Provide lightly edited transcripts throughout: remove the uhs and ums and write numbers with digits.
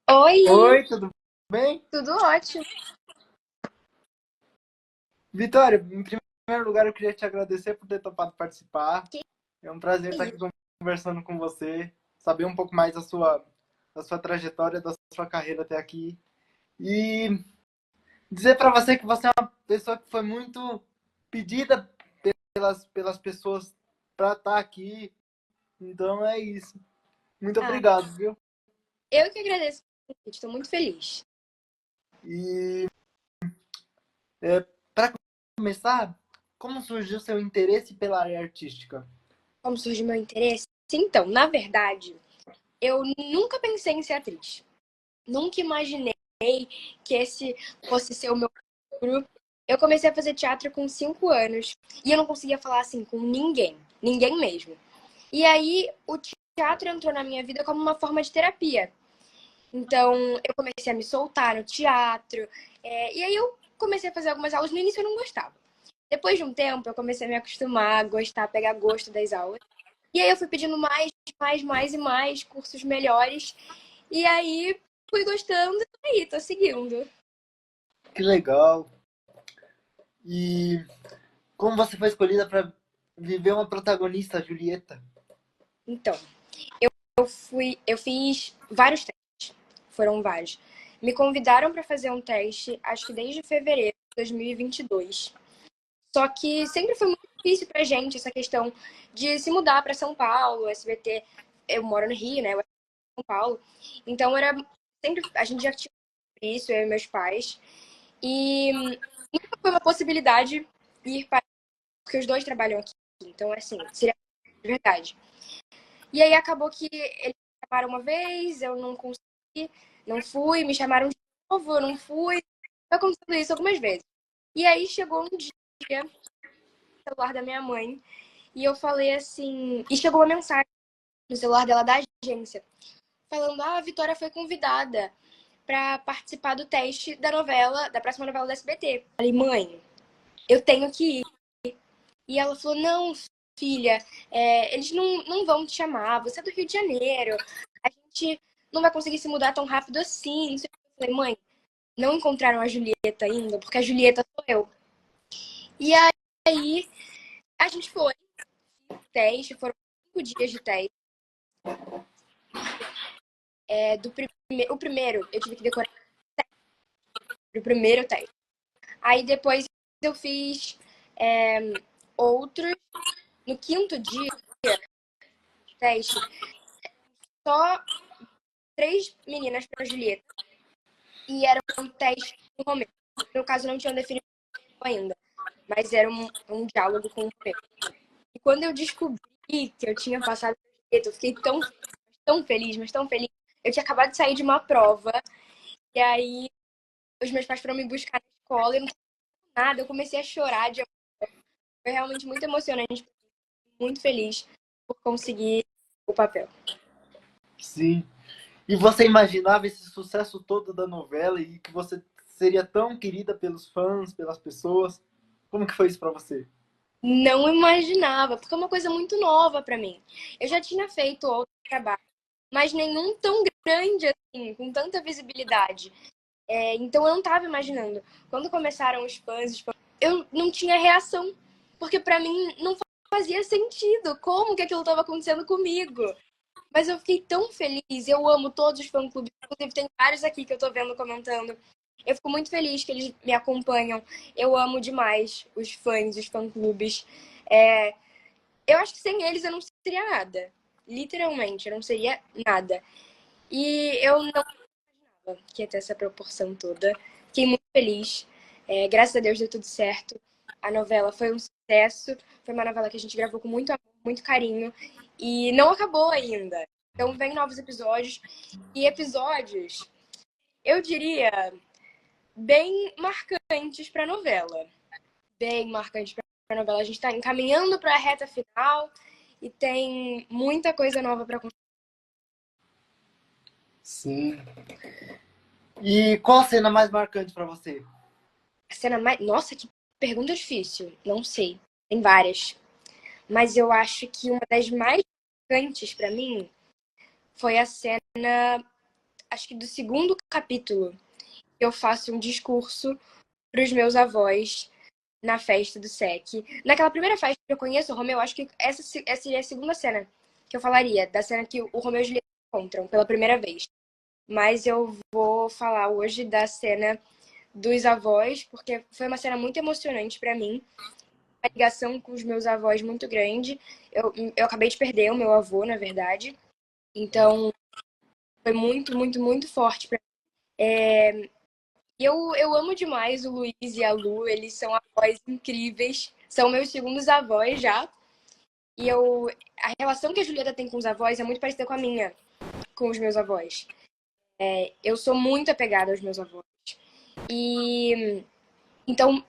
Oi, Oi, tudo bem? tudo ótimo. Vitória, em primeiro lugar eu queria te agradecer por ter topado participar. Que É um prazer estar aqui conversando com você, saber um pouco mais da sua trajetória, da sua carreira até aqui. E dizer para você que você é uma pessoa que foi muito pedida pelas pessoas para estar aqui. Então é isso. Muito Ah, obrigado, viu? eu que agradeço o convite, estou muito feliz. E para começar, como surgiu seu interesse pela área artística? Como surgiu meu interesse? Então, na verdade, eu nunca pensei em ser atriz. Nunca imaginei que esse fosse ser o meu futuro. Eu comecei a fazer teatro com 5 anos e eu não conseguia falar assim com ninguém, ninguém mesmo. E aí o teatro entrou na minha vida como uma forma de terapia. Então, eu comecei a me soltar no teatro, e aí eu comecei a fazer algumas aulas. No início eu não gostava. Depois de um tempo, eu comecei a me acostumar, a gostar, a pegar gosto das aulas. E aí eu fui pedindo mais e mais cursos melhores. E aí fui gostando e tô aí, tô seguindo. Que legal. E como você foi escolhida para viver uma protagonista, Julieta? Então, eu fiz vários testes, foram vários. Me convidaram para fazer um teste, acho que desde fevereiro de 2022. Só que sempre foi muito difícil pra gente essa questão de se mudar para São Paulo, SBT. Eu moro no Rio, né? Eu em São Paulo. Então era sempre a gente já tinha isso, eu e meus pais. E nunca foi uma possibilidade ir para porque os dois trabalham aqui. Então assim, seria de verdade. E aí acabou que eles me chamaram uma vez, eu não consegui, não fui, me chamaram de novo, eu não fui. Foi acontecendo isso algumas vezes. E aí chegou um dia, no celular da minha mãe, e eu falei assim. E chegou uma mensagem no celular dela da agência, falando: Ah, a Vitória foi convidada para participar do teste da novela, da próxima novela do SBT. Eu falei: Mãe, eu tenho que ir. E ela falou: Não, filha, eles não vão te chamar, você é do Rio de Janeiro, a gente não vai conseguir se mudar tão rápido assim. Eu falei: Mãe, não encontraram a Julieta ainda, porque a Julieta sou eu. E aí a gente foi, teste, foram 5 dias de teste. O primeiro, eu tive que decorar o primeiro teste. Aí depois eu fiz é, outros. No quinto dia de teste, só 3 meninas para Julieta. E era um teste no Romeu. No caso, não tinham definido ainda, mas era um diálogo com o Romeu. E quando eu descobri que eu tinha passado a Julieta, eu fiquei tão feliz, mas tão feliz. Eu tinha acabado de sair de uma prova, e aí os meus pais foram me buscar na escola e não nada, eu comecei a chorar de foi realmente muito emocionante, muito feliz por conseguir o papel. Sim. E você imaginava esse sucesso todo da novela e que você seria tão querida pelos fãs, pelas pessoas? Como que foi isso para você? Não imaginava, porque é uma coisa muito nova para mim. Eu já tinha feito outro trabalho, mas nenhum tão grande assim, com tanta visibilidade. Então eu não estava imaginando. Quando começaram os fãs, eu não tinha reação, porque para mim não fazia sentido. Como que aquilo estava acontecendo comigo? Mas eu fiquei tão feliz. Eu amo todos os fã-clubes. Inclusive, tem vários aqui que eu tô vendo comentando. Eu fico muito feliz que eles me acompanham. Eu amo demais os fãs, os fã-clubes. É, eu acho que sem eles eu não seria nada. Literalmente, eu não seria nada. E eu não imaginava que ia ter essa proporção toda. Fiquei muito feliz. Graças a Deus deu tudo certo. A novela foi um sucesso. Foi uma novela que a gente gravou com muito amor, muito carinho. E não acabou ainda. Então vem novos episódios. E episódios, eu diria, bem marcantes para a novela. Bem marcantes para a novela. A gente está encaminhando para a reta final e tem muita coisa nova para contar. Sim. E qual a cena mais marcante para você? A cena mais. Nossa, que pergunta difícil. Não sei. Tem várias. Mas eu acho que uma das mais marcantes para mim foi a cena acho que do segundo capítulo, eu faço um discurso para os meus avós na festa do SEC. Naquela primeira festa que eu conheço o Romeu, acho que essa é a segunda cena que eu falaria, da cena que o Romeu e a Julieta se encontram pela primeira vez. Mas eu vou falar hoje da cena dos avós, porque foi uma cena muito emocionante para mim. A ligação com os meus avós muito grande. Eu acabei de perder o meu avô, na verdade. Então, foi muito, muito, muito forte para mim. Eu amo demais o Luiz e a Lu, eles são avós incríveis, são meus segundos avós já. E a relação que a Julieta tem com os avós é muito parecida com a minha, com os meus avós. Eu sou muito apegada aos meus avós. E então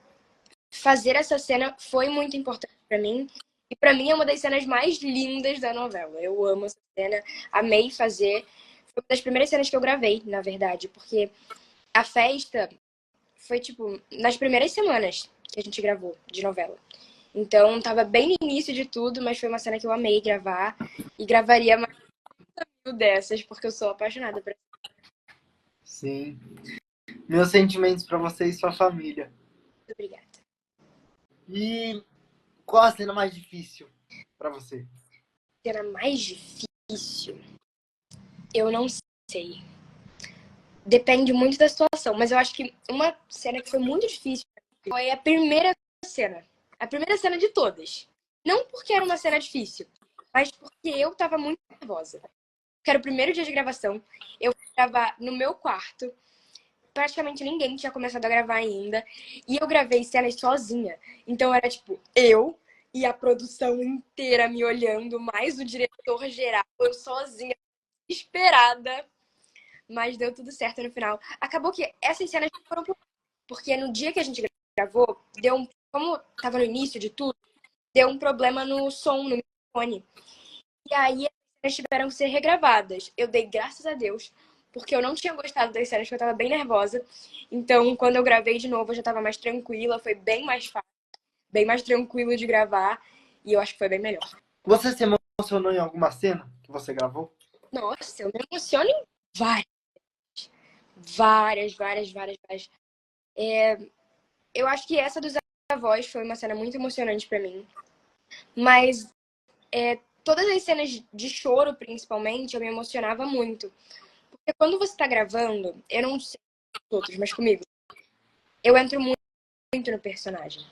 fazer essa cena foi muito importante para mim. E para mim é uma das cenas mais lindas da novela. Eu amo essa cena, amei fazer. Foi uma das primeiras cenas que eu gravei, na verdade, porque a festa foi, tipo, nas primeiras semanas que a gente gravou de novela. Então, tava bem no início de tudo, mas foi uma cena que eu amei gravar. E gravaria mais dessas, porque eu sou apaixonada por essa. Sim. Meus sentimentos pra você e sua família. Muito obrigada. E qual a cena mais difícil pra você? Cena mais difícil? Eu não sei. Depende muito da situação, mas eu acho que uma cena que foi muito difícil foi a primeira cena. A primeira cena de todas. Não porque era uma cena difícil, mas porque eu tava muito nervosa. Porque era o primeiro dia de gravação. Eu fui gravar no meu quarto. Praticamente ninguém tinha começado a gravar ainda. E eu gravei cenas sozinha. Então era tipo, eu e a produção inteira me olhando, mais o diretor geral, eu sozinha, esperada. Mas deu tudo certo no final. Acabou que essas cenas foram porque no dia que a gente gravou, como tava no início de tudo, deu um problema no som, no microfone. E aí as cenas tiveram que ser regravadas. Eu dei graças a Deus, porque eu não tinha gostado das cenas, porque eu tava bem nervosa. Então, quando eu gravei de novo, eu já tava mais tranquila, foi bem mais fácil, bem mais tranquilo de gravar. E eu acho que foi bem melhor. Você se emocionou em alguma cena que você gravou? Nossa, eu me emociono em várias. Várias, várias, várias, várias. Eu acho que essa dos avós foi uma cena muito emocionante pra mim. Mas todas as cenas de choro, principalmente, eu me emocionava muito. Porque quando você tá gravando, eu não sei os outros, mas comigo, eu entro muito, muito no personagem.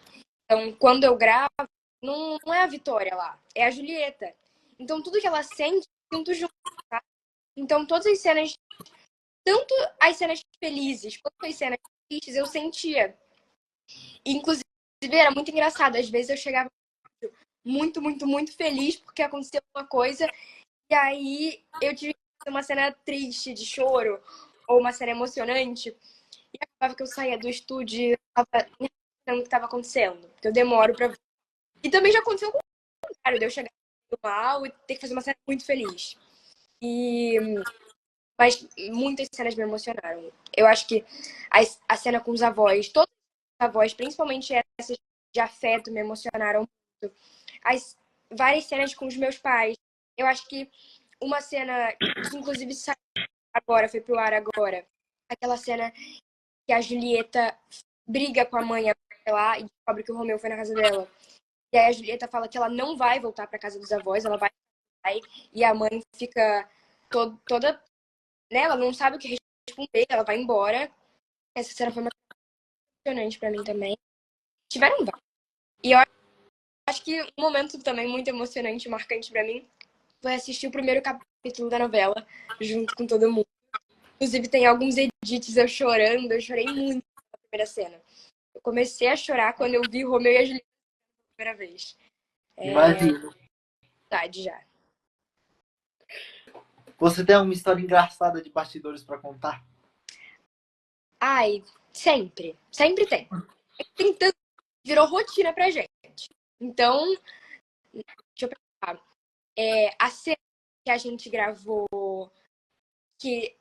Então, quando eu gravo, não é a Vitória lá, é a Julieta. Então, tudo que ela sente, eu sinto junto, tá? Então, todas as cenas, tanto as cenas felizes quanto as cenas tristes, eu sentia. Inclusive, era muito engraçado. Às vezes eu chegava muito, muito, muito feliz porque aconteceu uma coisa e aí eu tive que fazer uma cena triste, de choro, ou uma cena emocionante. E acabava que eu saía do estúdio e eu tava entendendo o que estava acontecendo. Porque eu demoro pra ver. E também já aconteceu o contrário, de eu chegar mal e ter que fazer uma cena muito feliz. E... Mas muitas cenas me emocionaram. Eu acho que a cena com os avós, todos os avós, principalmente essas de afeto, me emocionaram muito. As várias cenas com os meus pais. Eu acho que uma cena que inclusive saiu agora, foi pro ar agora. Aquela cena que a Julieta briga com a mãe lá e descobre que o Romeu foi na casa dela. E aí a Julieta fala que ela não vai voltar pra casa dos avós, ela vai e a mãe fica toda, né? Ela não sabe o que responder, ela vai embora. Essa cena foi emocionante pra mim também. Tiveram vários. E eu acho que um momento também muito emocionante, marcante pra mim, foi assistir o primeiro capítulo da novela, junto com todo mundo. Inclusive, tem alguns edits eu chorando, eu chorei muito na primeira cena. Eu comecei a chorar quando eu vi o Romeu e a Julieta pela primeira vez. Imagino. Verdade já. Você tem alguma história engraçada de bastidores pra contar? Ai, sempre. Sempre tem. Tem tanto, virou rotina pra gente. Então, deixa eu pensar. A cena que a gente gravou, que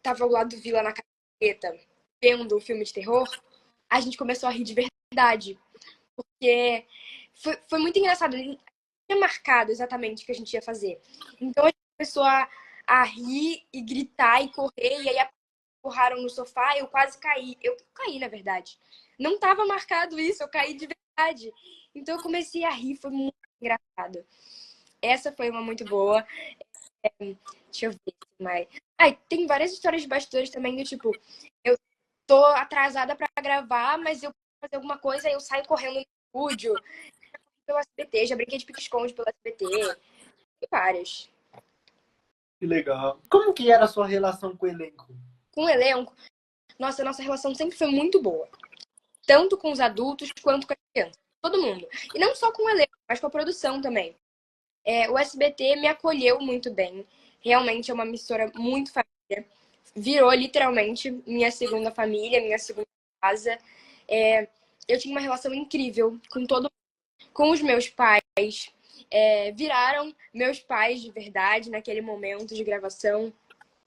tava ao lado do Vila na caceta, vendo o filme de terror, a gente começou a rir de verdade. Porque foi muito engraçado. A gente tinha marcado exatamente o que a gente ia fazer. Então a gente começou a rir e gritar e correr, e aí empurraram no sofá, eu quase caí. Eu caí, na verdade. Não estava marcado isso, eu caí de verdade. Então eu comecei a rir, foi muito engraçado. Essa foi uma muito boa. Deixa eu ver mais. Ai, tem várias histórias de bastidores também, do tipo, eu tô atrasada pra gravar, mas eu vou fazer alguma coisa, eu saio correndo no estúdio, pelo SBT, já brinquei de pique-esconde pelo SBT, e várias. Que legal. Como que era a sua relação com o elenco? Com o elenco, nossa relação sempre foi muito boa. Tanto com os adultos quanto com as crianças. Todo mundo. E não só com o elenco, mas com a produção também. O SBT me acolheu muito bem. Realmente é uma emissora muito família. Virou literalmente minha segunda família, minha segunda casa. Eu tinha uma relação incrível com todo mundo. Com os meus pais. Viraram meus pais de verdade naquele momento de gravação.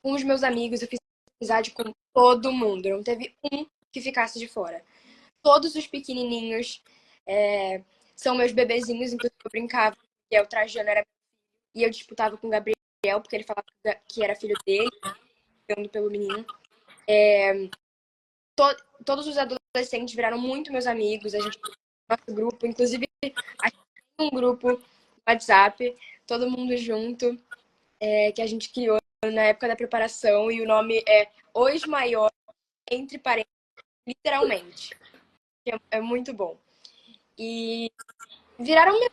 Com os meus amigos, eu fiz amizade com todo mundo. Não teve um que ficasse de fora. Todos os pequenininhos são meus bebezinhos, inclusive eu brincava que o Trajano era e eu disputava com o Gabriel, porque ele falava que era filho dele, brigando pelo menino. Todos os adolescentes viraram muito meus amigos, a gente nosso grupo, inclusive a gente tem um grupo no WhatsApp, todo mundo junto, que a gente criou na época da preparação, e o nome é Os Maiores, entre parênteses, literalmente. É muito bom. E viraram minha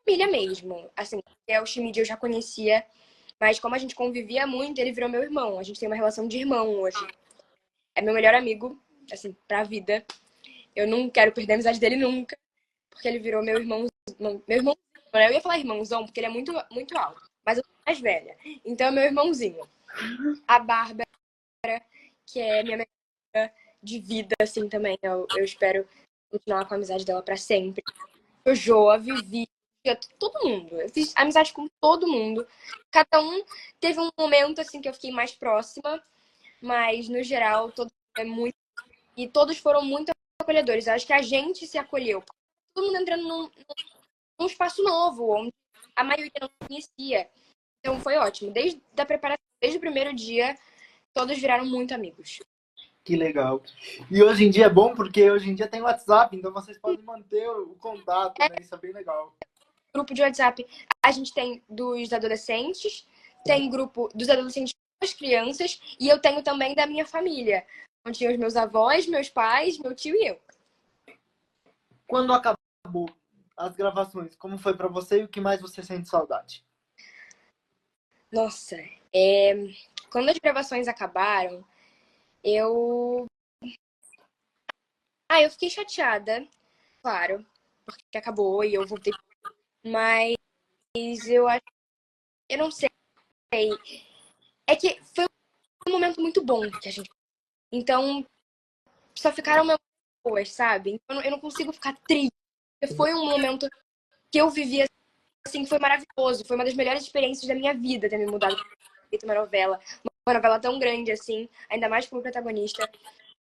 família mesmo. Assim, o Schmid eu já conhecia, mas como a gente convivia muito, ele virou meu irmão. A gente tem uma relação de irmão hoje. É meu melhor amigo, assim, pra vida. Eu não quero perder a amizade dele nunca, porque ele virou meu irmão. Meu irmão, eu ia falar irmãozão, porque ele é muito, muito alto, mas eu sou mais velha. Então é meu irmãozinho. A Bárbara, que é minha melhor de vida, assim, também. Eu espero continuar com a amizade dela pra sempre. Eu, Joa, Vivi, todo mundo. Eu fiz amizade com todo mundo. Cada um teve um momento assim que eu fiquei mais próxima, mas no geral todo mundo é muito e todos foram muito acolhedores. Eu acho que a gente se acolheu. Todo mundo entrando num espaço novo, onde a maioria não conhecia. Então foi ótimo. Desde a preparação, desde o primeiro dia, todos viraram muito amigos. Que legal. E hoje em dia é bom porque hoje em dia tem WhatsApp, então vocês podem manter o contato, né? Isso é bem legal. Grupo de WhatsApp, a gente tem dos adolescentes, tem grupo dos adolescentes com as crianças, e eu tenho também da minha família. Onde tinha os meus avós, meus pais, meu tio e eu. Quando acabou as gravações, como foi pra você e o que mais você sente saudade? Nossa, quando as gravações acabaram, eu. Eu fiquei chateada, claro, porque acabou e eu voltei. Mas eu acho. Eu não sei. É que foi um momento muito bom que a gente. Então, só ficaram memórias boas, sabe? Então, eu não consigo ficar triste. Foi um momento que eu vivi assim, foi maravilhoso. Foi uma das melhores experiências da minha vida ter me mudado para feito uma novela tão grande assim, ainda mais como protagonista.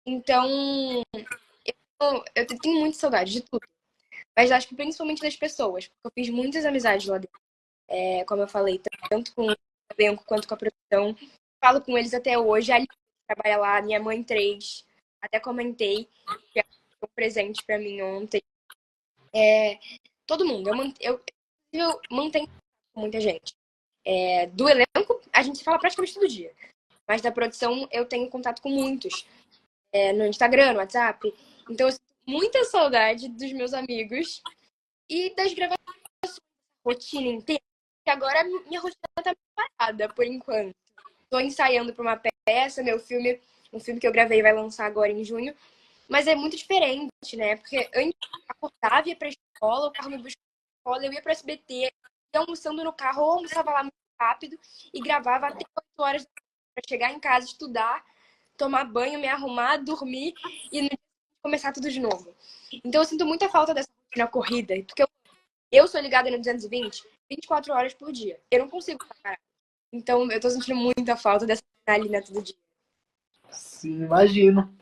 Então, eu tenho muita saudade de tudo. Mas acho que principalmente das pessoas, porque eu fiz muitas amizades lá dentro. Como eu falei, tanto com o elenco quanto com a produção. Falo com eles até hoje. A Alice que trabalha lá, minha mãe 3. Até comentei que é um presente para mim ontem. Todo mundo. Eu mantenho com muita gente. Do elenco, a gente se fala praticamente todo dia. Mas da produção, eu tenho contato com muitos. No Instagram, no WhatsApp. Então, eu sinto muita saudade dos meus amigos e das gravações, rotina inteira. Que agora minha rotina tá parada, por enquanto. Tô ensaiando para uma peça, meu filme, um filme que eu gravei vai lançar agora em junho. Mas é muito diferente, né? Porque antes eu acordava, ia pra escola, o carro me buscava na escola, eu ia pro SBT, ia almoçando no carro, ou almoçava lá muito rápido e gravava até 8 horas para chegar em casa, estudar, tomar banho, me arrumar, dormir e no dia começar tudo de novo. Então eu sinto muita falta dessa rotina corrida, porque eu sou ligada no 220, 24 horas por dia. Eu não consigo parar. Então eu tô sentindo muita falta dessa adrenalina todo dia. Sim, imagino.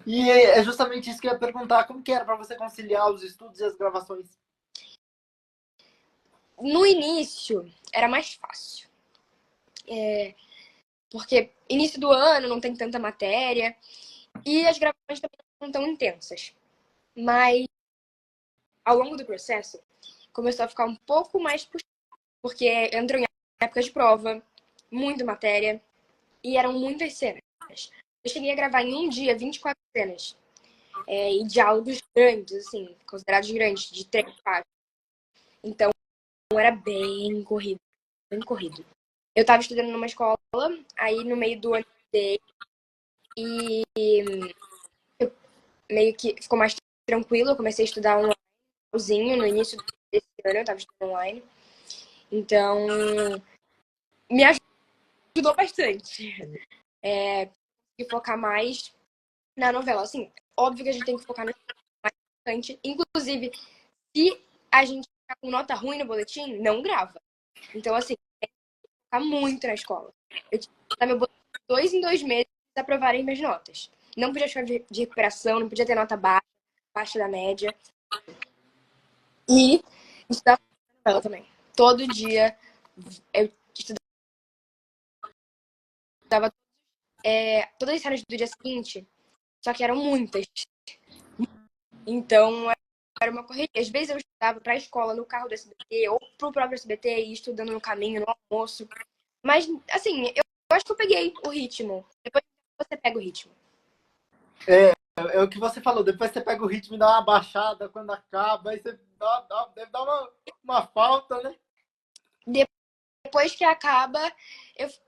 E é justamente isso que eu ia perguntar. Como que era para você conciliar os estudos e as gravações? No início, era mais fácil. Porque início do ano não tem tanta matéria e as gravações também não tão intensas. Mas ao longo do processo começou a ficar um pouco mais puxado, porque entrou em época de prova, muita matéria e eram muitas cenas. Eu cheguei a gravar em um dia 24 cenas. E diálogos grandes, assim, considerados grandes, de 3 páginas. Então, era bem corrido, bem corrido. Eu tava estudando numa escola, aí no meio do ano e meio que ficou mais tranquilo, eu comecei a estudar online, no início desse ano eu tava estudando online. Então, me ajudou bastante. E focar mais na novela. Assim, óbvio que a gente tem que focar no mais importante. Inclusive, se a gente ficar com nota ruim no boletim, não grava. Então, assim, tem que focar muito na escola. Eu tinha que dar meu boletim 2 em 2 meses para aprovarem minhas notas. Não podia ficar de recuperação, não podia ter nota baixa, abaixo da média. E estudar novela também. Todo dia eu estudava todas as cenas do dia seguinte, só que eram muitas. Então, era uma correria. Às vezes eu estudava para a escola no carro do SBT ou pro próprio SBT e estudando no caminho, no almoço. Mas, assim, eu acho que eu peguei o ritmo. Depois você pega o ritmo. É o que você falou, depois você pega o ritmo e dá uma baixada quando acaba, aí você deve dar uma falta, né? Depois que acaba,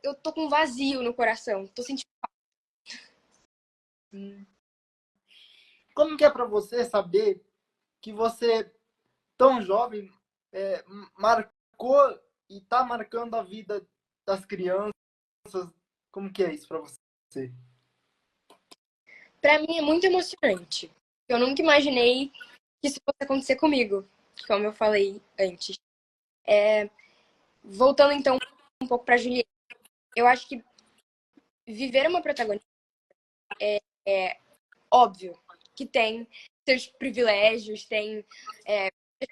eu tô com um vazio no coração. Tô sentindo. Como que é pra você saber que você, tão jovem, marcou e tá marcando a vida das crianças? Como que é isso pra você? Pra mim é muito emocionante. Eu nunca imaginei que isso fosse acontecer comigo, como eu falei antes. Voltando então um pouco pra Julieta. Eu acho que viver uma protagonista é óbvio que tem seus privilégios, tem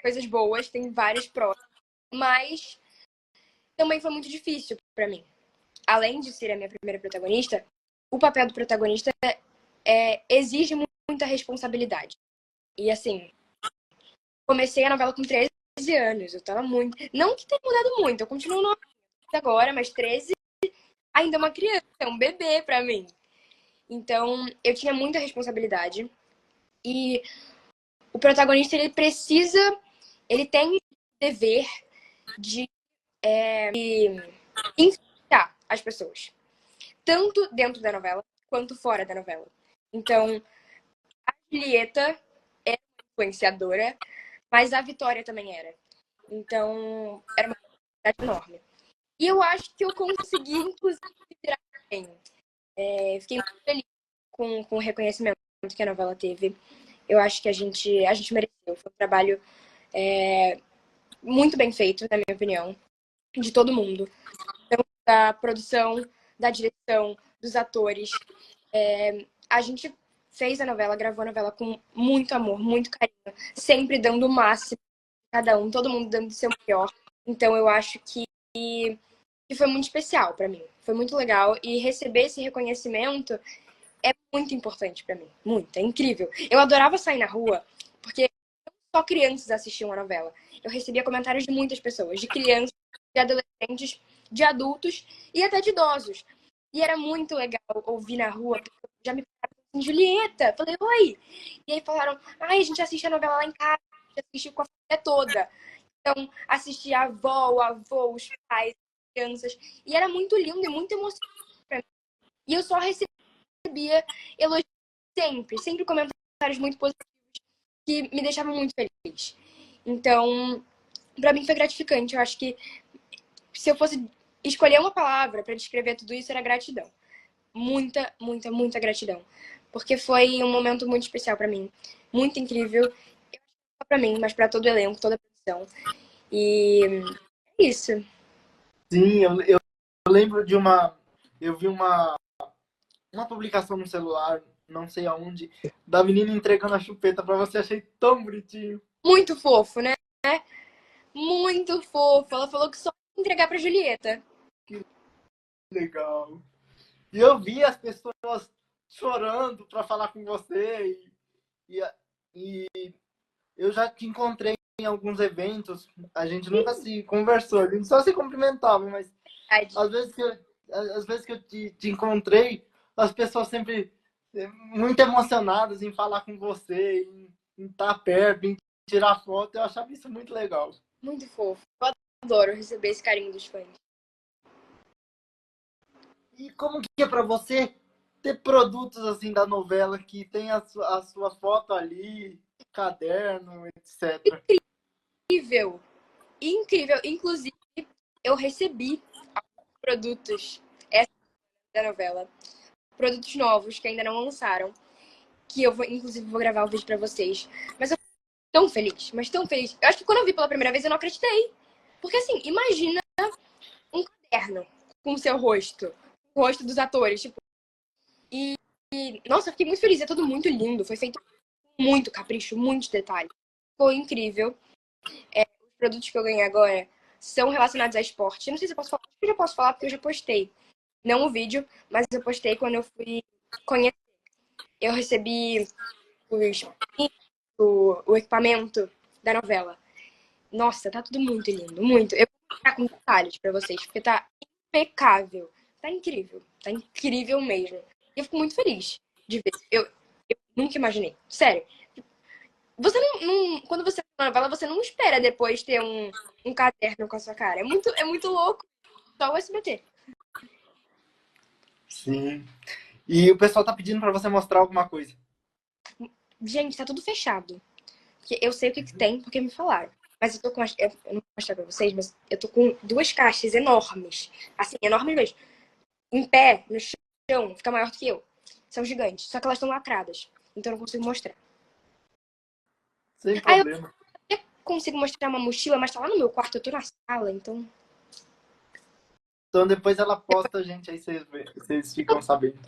coisas boas, tem vários prós, mas também foi muito difícil pra mim. Além de ser a minha primeira protagonista, o papel do protagonista exige muita responsabilidade. E assim, comecei a novela com 13 anos, eu tava muito. Não que tenha mudado muito, eu continuo nova agora, mas 13 ainda é uma criança, é um bebê pra mim. Então, eu tinha muita responsabilidade. E o protagonista, ele tem o dever de influenciar as pessoas. Tanto dentro da novela, quanto fora da novela. Então, a Julieta é uma influenciadora, mas a Vitória também era. Então, era uma responsabilidade enorme. E eu acho que eu consegui, inclusive, virar bem. Fiquei muito feliz com o reconhecimento que a novela teve. Eu acho que a gente mereceu. Foi um trabalho muito bem feito, na minha opinião, de todo mundo. Tanto da produção, da direção, dos atores. A gente fez a novela, gravou a novela com muito amor, muito carinho, sempre dando o máximo cada um, todo mundo dando o seu melhor. Então eu acho que foi muito especial pra mim. Foi muito legal e receber esse reconhecimento é muito importante pra mim. Muito, é incrível. Eu adorava sair na rua, porque só crianças assistiam a novela. Eu recebia comentários de muitas pessoas, de crianças, de adolescentes, de adultos e até de idosos. E era muito legal ouvir na rua, porque já me falaram assim, Julieta, falei, oi. E aí falaram, ai, a gente assiste a novela lá em casa, a gente assiste com a família toda. Então, assistia a avó, o avô, os pais, as crianças. E era muito lindo e muito emocionante pra mim. E eu só recebia elogios sempre, sempre comentários muito positivos que me deixavam muito feliz. Então, pra mim foi gratificante. Eu acho que se eu fosse escolher uma palavra pra descrever tudo isso, era gratidão. Muita, muita, muita gratidão. Porque foi um momento muito especial pra mim. Muito incrível. Não só pra mim, mas pra todo o elenco, toda a produção. E é isso. Sim, eu lembro de uma. Eu vi uma publicação no celular, não sei aonde, da menina entregando a chupeta pra você, achei tão bonitinho. Muito fofo, né? Muito fofo. Ela falou que só ia entregar pra Julieta. legal. E eu vi as pessoas chorando para falar com você e, e eu já te encontrei em alguns eventos, a gente nunca se conversou, a gente só se cumprimentava, mas Verdade. às vezes que eu te encontrei, as pessoas sempre muito emocionadas em falar com você, em estar perto, em tirar foto, eu achava isso muito legal. Muito fofo. Eu adoro receber esse carinho dos fãs. E como que é para você ter produtos assim da novela que tem a sua foto ali, caderno, etc. Incrível. Incrível. Inclusive, eu recebi produtos essa da novela. Produtos novos que ainda não lançaram. Que eu vou, inclusive, vou gravar o vídeo pra vocês. Mas eu fico tão feliz, mas tão feliz. Eu acho que quando eu vi pela primeira vez, eu não acreditei. Porque assim, imagina um caderno com o seu rosto. O rosto dos atores, tipo. Nossa, eu fiquei muito feliz. É tudo muito lindo. Foi feito com muito capricho, muitos detalhes. Foi incrível. Os produtos que eu ganhei agora são relacionados a esporte. Eu não sei se eu posso falar. Acho que eu já posso falar porque eu já postei. Não o vídeo, mas eu postei quando eu fui conhecer. Eu recebi os, o equipamento da novela. Nossa, tá tudo muito lindo, muito. Eu vou ficar com detalhes pra vocês, porque tá impecável. Tá incrível. Tá incrível mesmo. E eu fico muito feliz de ver. Eu nunca imaginei. Sério. Você quando você vê uma novela, você não espera depois ter um caderno com a sua cara. É muito louco. Só o SBT. Sim. E o pessoal tá pedindo para você mostrar alguma coisa. Gente, tá tudo fechado. Porque eu sei o que, que tem, porque me falaram. Mas eu tô com. Eu não vou mostrar pra vocês, mas eu tô com duas caixas enormes. Assim, enormes mesmo. Em pé, no chão, fica maior do que eu. São gigantes. Só que elas estão lacradas. Então eu não consigo mostrar. Sem Aí eu problema. até consigo mostrar uma mochila, mas tá lá no meu quarto, eu tô na sala, então. Então depois ela posta a gente, aí vocês ficam sabendo.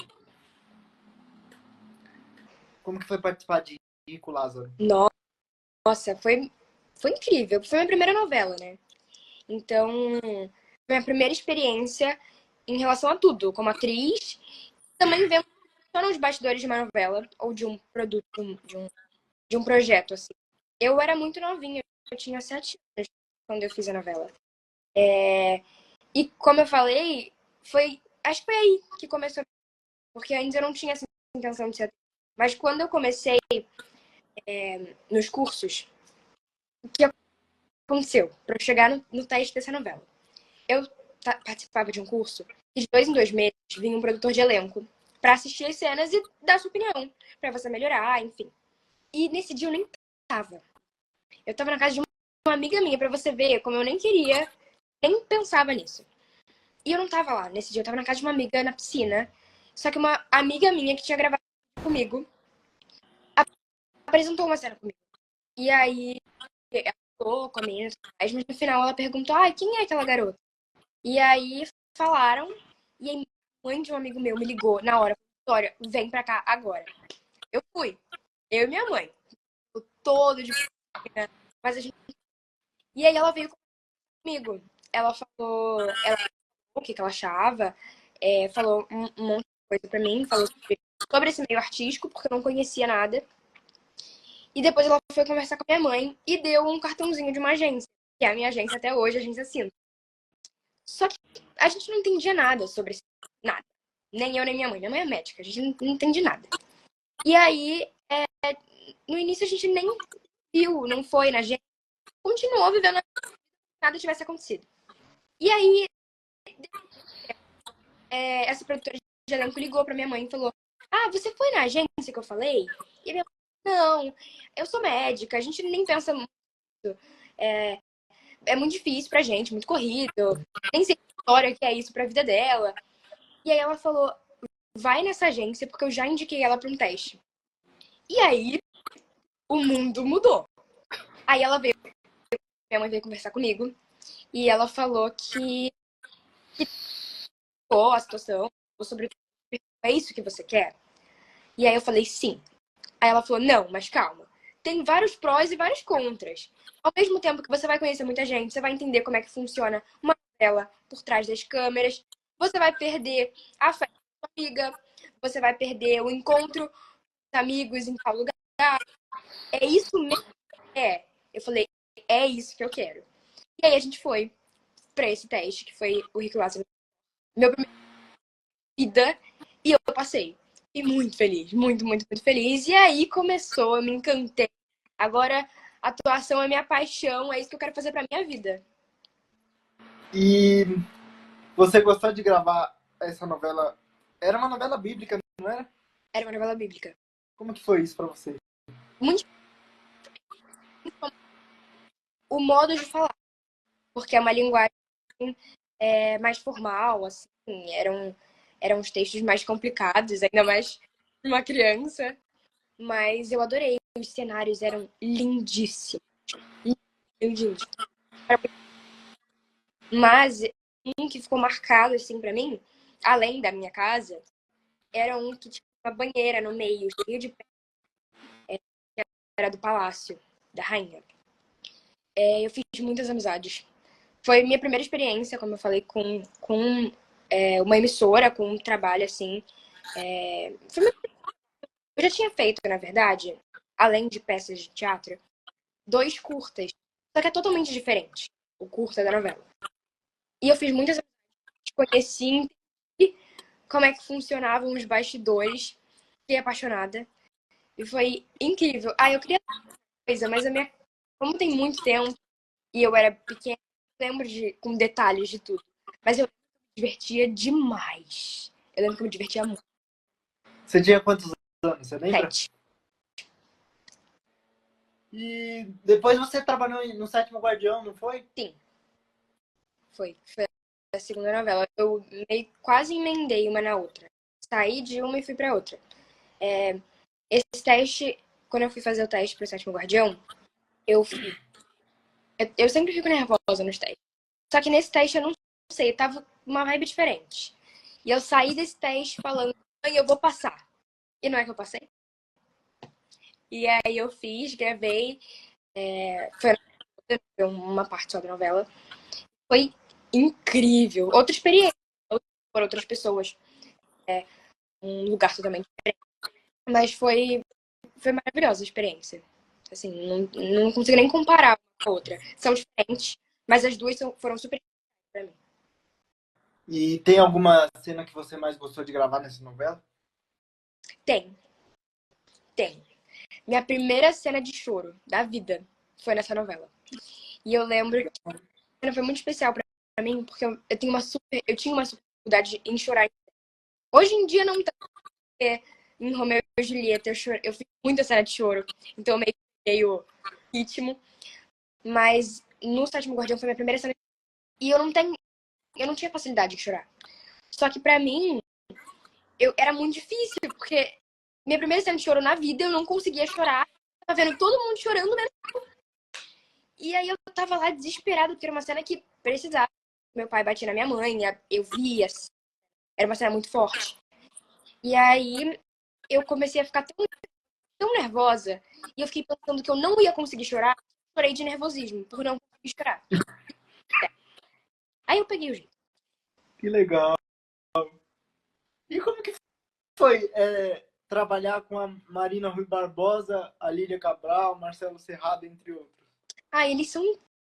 Como que foi participar de Rico Lázaro? Nossa, foi incrível. Foi minha primeira novela, né? Então, foi minha primeira experiência em relação a tudo, como atriz. Também vendo só nos bastidores de uma novela ou de um produto, de um projeto, assim. Eu era muito novinha, eu tinha 7 anos quando eu fiz a novela. E como eu falei, acho que foi aí que começou, porque antes eu não tinha essa intenção de ser atriz. Mas quando eu comecei nos cursos, o que aconteceu? Para eu chegar no teste dessa novela. Eu participava de um curso e de 2 em 2 meses vinha um produtor de elenco para assistir as cenas e dar sua opinião, para você melhorar, enfim. E nesse dia eu nem tava. Eu tava na casa de uma amiga minha, para você ver como eu nem queria, nem pensava nisso. E eu não tava lá. Nesse dia eu tava na casa de uma amiga na piscina. Só que uma amiga minha que tinha gravado comigo apresentou uma cena comigo. E aí ela falou com a menina, mas no final ela perguntou: ai, quem é aquela garota? E aí falaram, e aí a mãe de um amigo meu me ligou na hora, Vitória, vem pra cá agora. Eu fui, eu e minha mãe, todo de mas a gente... E aí ela veio comigo. Ela falou, o que ela achava, falou um monte de coisa pra mim, falou sobre esse meio artístico, porque eu não conhecia nada. E depois ela foi conversar com a minha mãe e deu um cartãozinho de uma agência, que é a minha agência até hoje, a agência Sino. Só que a gente não entendia nada sobre isso, nada. Nem eu, nem minha mãe. Minha mãe é médica, a gente não entende nada. E aí, no início a gente nem viu, não foi na gente. Continuou vivendo como se nada tivesse acontecido. E aí, essa produtora de elenco ligou pra minha mãe e falou: ah, você foi na agência que eu falei? E a minha mãe, não, eu sou médica, a gente nem pensa muito. É muito difícil pra gente, muito corrido. Nem sei que história que é isso pra vida dela. E aí ela falou: vai nessa agência, porque eu já indiquei ela pra um teste. E aí, o mundo mudou. Aí ela veio, minha mãe veio conversar comigo, e ela falou que a situação, sobre é isso que você quer? E aí eu falei, sim. Aí ela falou, não, mas calma. Tem vários prós e vários contras. Ao mesmo tempo que você vai conhecer muita gente, você vai entender como é que funciona uma tela por trás das câmeras. você vai perder a festa com a amiga, você vai perder o encontro com amigos em tal lugar. É isso mesmo? É. Eu falei, é isso que eu quero. E aí a gente foi pra esse teste, que foi o Rick Lasso, meu primeiro vida, e eu passei. E muito feliz, muito, muito, muito feliz. E aí começou, eu me encantei. Agora, a atuação é minha paixão, é isso que eu quero fazer pra minha vida. E você gostou de gravar essa novela? Era uma novela bíblica, não era? Era uma novela bíblica. Como que foi isso pra você? Muito o modo de falar, porque é uma linguagem mais formal, assim, eram os textos mais complicados, ainda mais pra uma criança. Mas eu adorei, os cenários eram lindíssimos. Lindíssimos. Mas um que ficou marcado, assim, pra mim, além da minha casa, era um que tinha uma banheira no meio, cheio de era do palácio, da rainha. Eu fiz muitas amizades. Foi minha primeira experiência, como eu falei, com uma emissora, com um trabalho, assim. Eu já tinha feito, na verdade, além de peças de teatro, 2 curtas. Só que é totalmente diferente, o curta da novela. E eu fiz muitas amizades, conheci, entendi como é que funcionavam os bastidores. Fiquei apaixonada. E foi incrível. Eu queria coisa, mas como tem muito tempo e eu era pequena, eu lembro com detalhes de tudo. Mas eu me divertia demais. Eu lembro que eu me divertia muito. Você tinha quantos anos, você lembra? 7. E depois você trabalhou no Sétimo Guardião, não foi? Sim, foi a segunda novela. Eu quase emendei uma na outra. Saí de uma e fui pra outra. Esse teste, quando eu fui fazer o teste pro Sétimo Guardião, eu eu sempre fico nervosa nos testes. Só que nesse teste eu não sei, tava uma vibe diferente. E eu saí desse teste falando, mãe, eu vou passar. E não é que eu passei? E aí eu fiz, gravei, foi uma parte só da novela. Foi incrível. Outra experiência por outras pessoas. Um lugar totalmente diferente. Mas foi maravilhosa a experiência. Assim, não consigo nem comparar uma com a outra. São diferentes, mas as duas foram super pra mim. E tem alguma cena que você mais gostou de gravar nessa novela? Tem, tem. Minha primeira cena de choro da vida foi nessa novela. E eu lembro que a cena foi muito especial pra mim, porque eu tinha uma super dificuldade em chorar. Hoje em dia não tá, porque em Romeu e Julieta eu fiz muita cena de choro, então eu meio que peguei o ritmo. Mas no Sétimo Guardião foi minha primeira cena e eu não tinha facilidade de chorar. Só que pra mim, era muito difícil, porque minha primeira cena de choro na vida eu não conseguia chorar. Tava vendo todo mundo chorando, né? E aí eu tava lá desesperada, porque era uma cena que precisava. Meu pai batia na minha mãe, eu via, era uma cena muito forte. E aí eu comecei a ficar tão nervosa, e eu fiquei pensando que eu não ia conseguir chorar, chorei de nervosismo, por não conseguir chorar. Aí eu peguei o jeito. Que legal. E como que foi trabalhar com a Marina Rui Barbosa, a Lília Cabral, Marcelo Serrado, entre outros? Eles são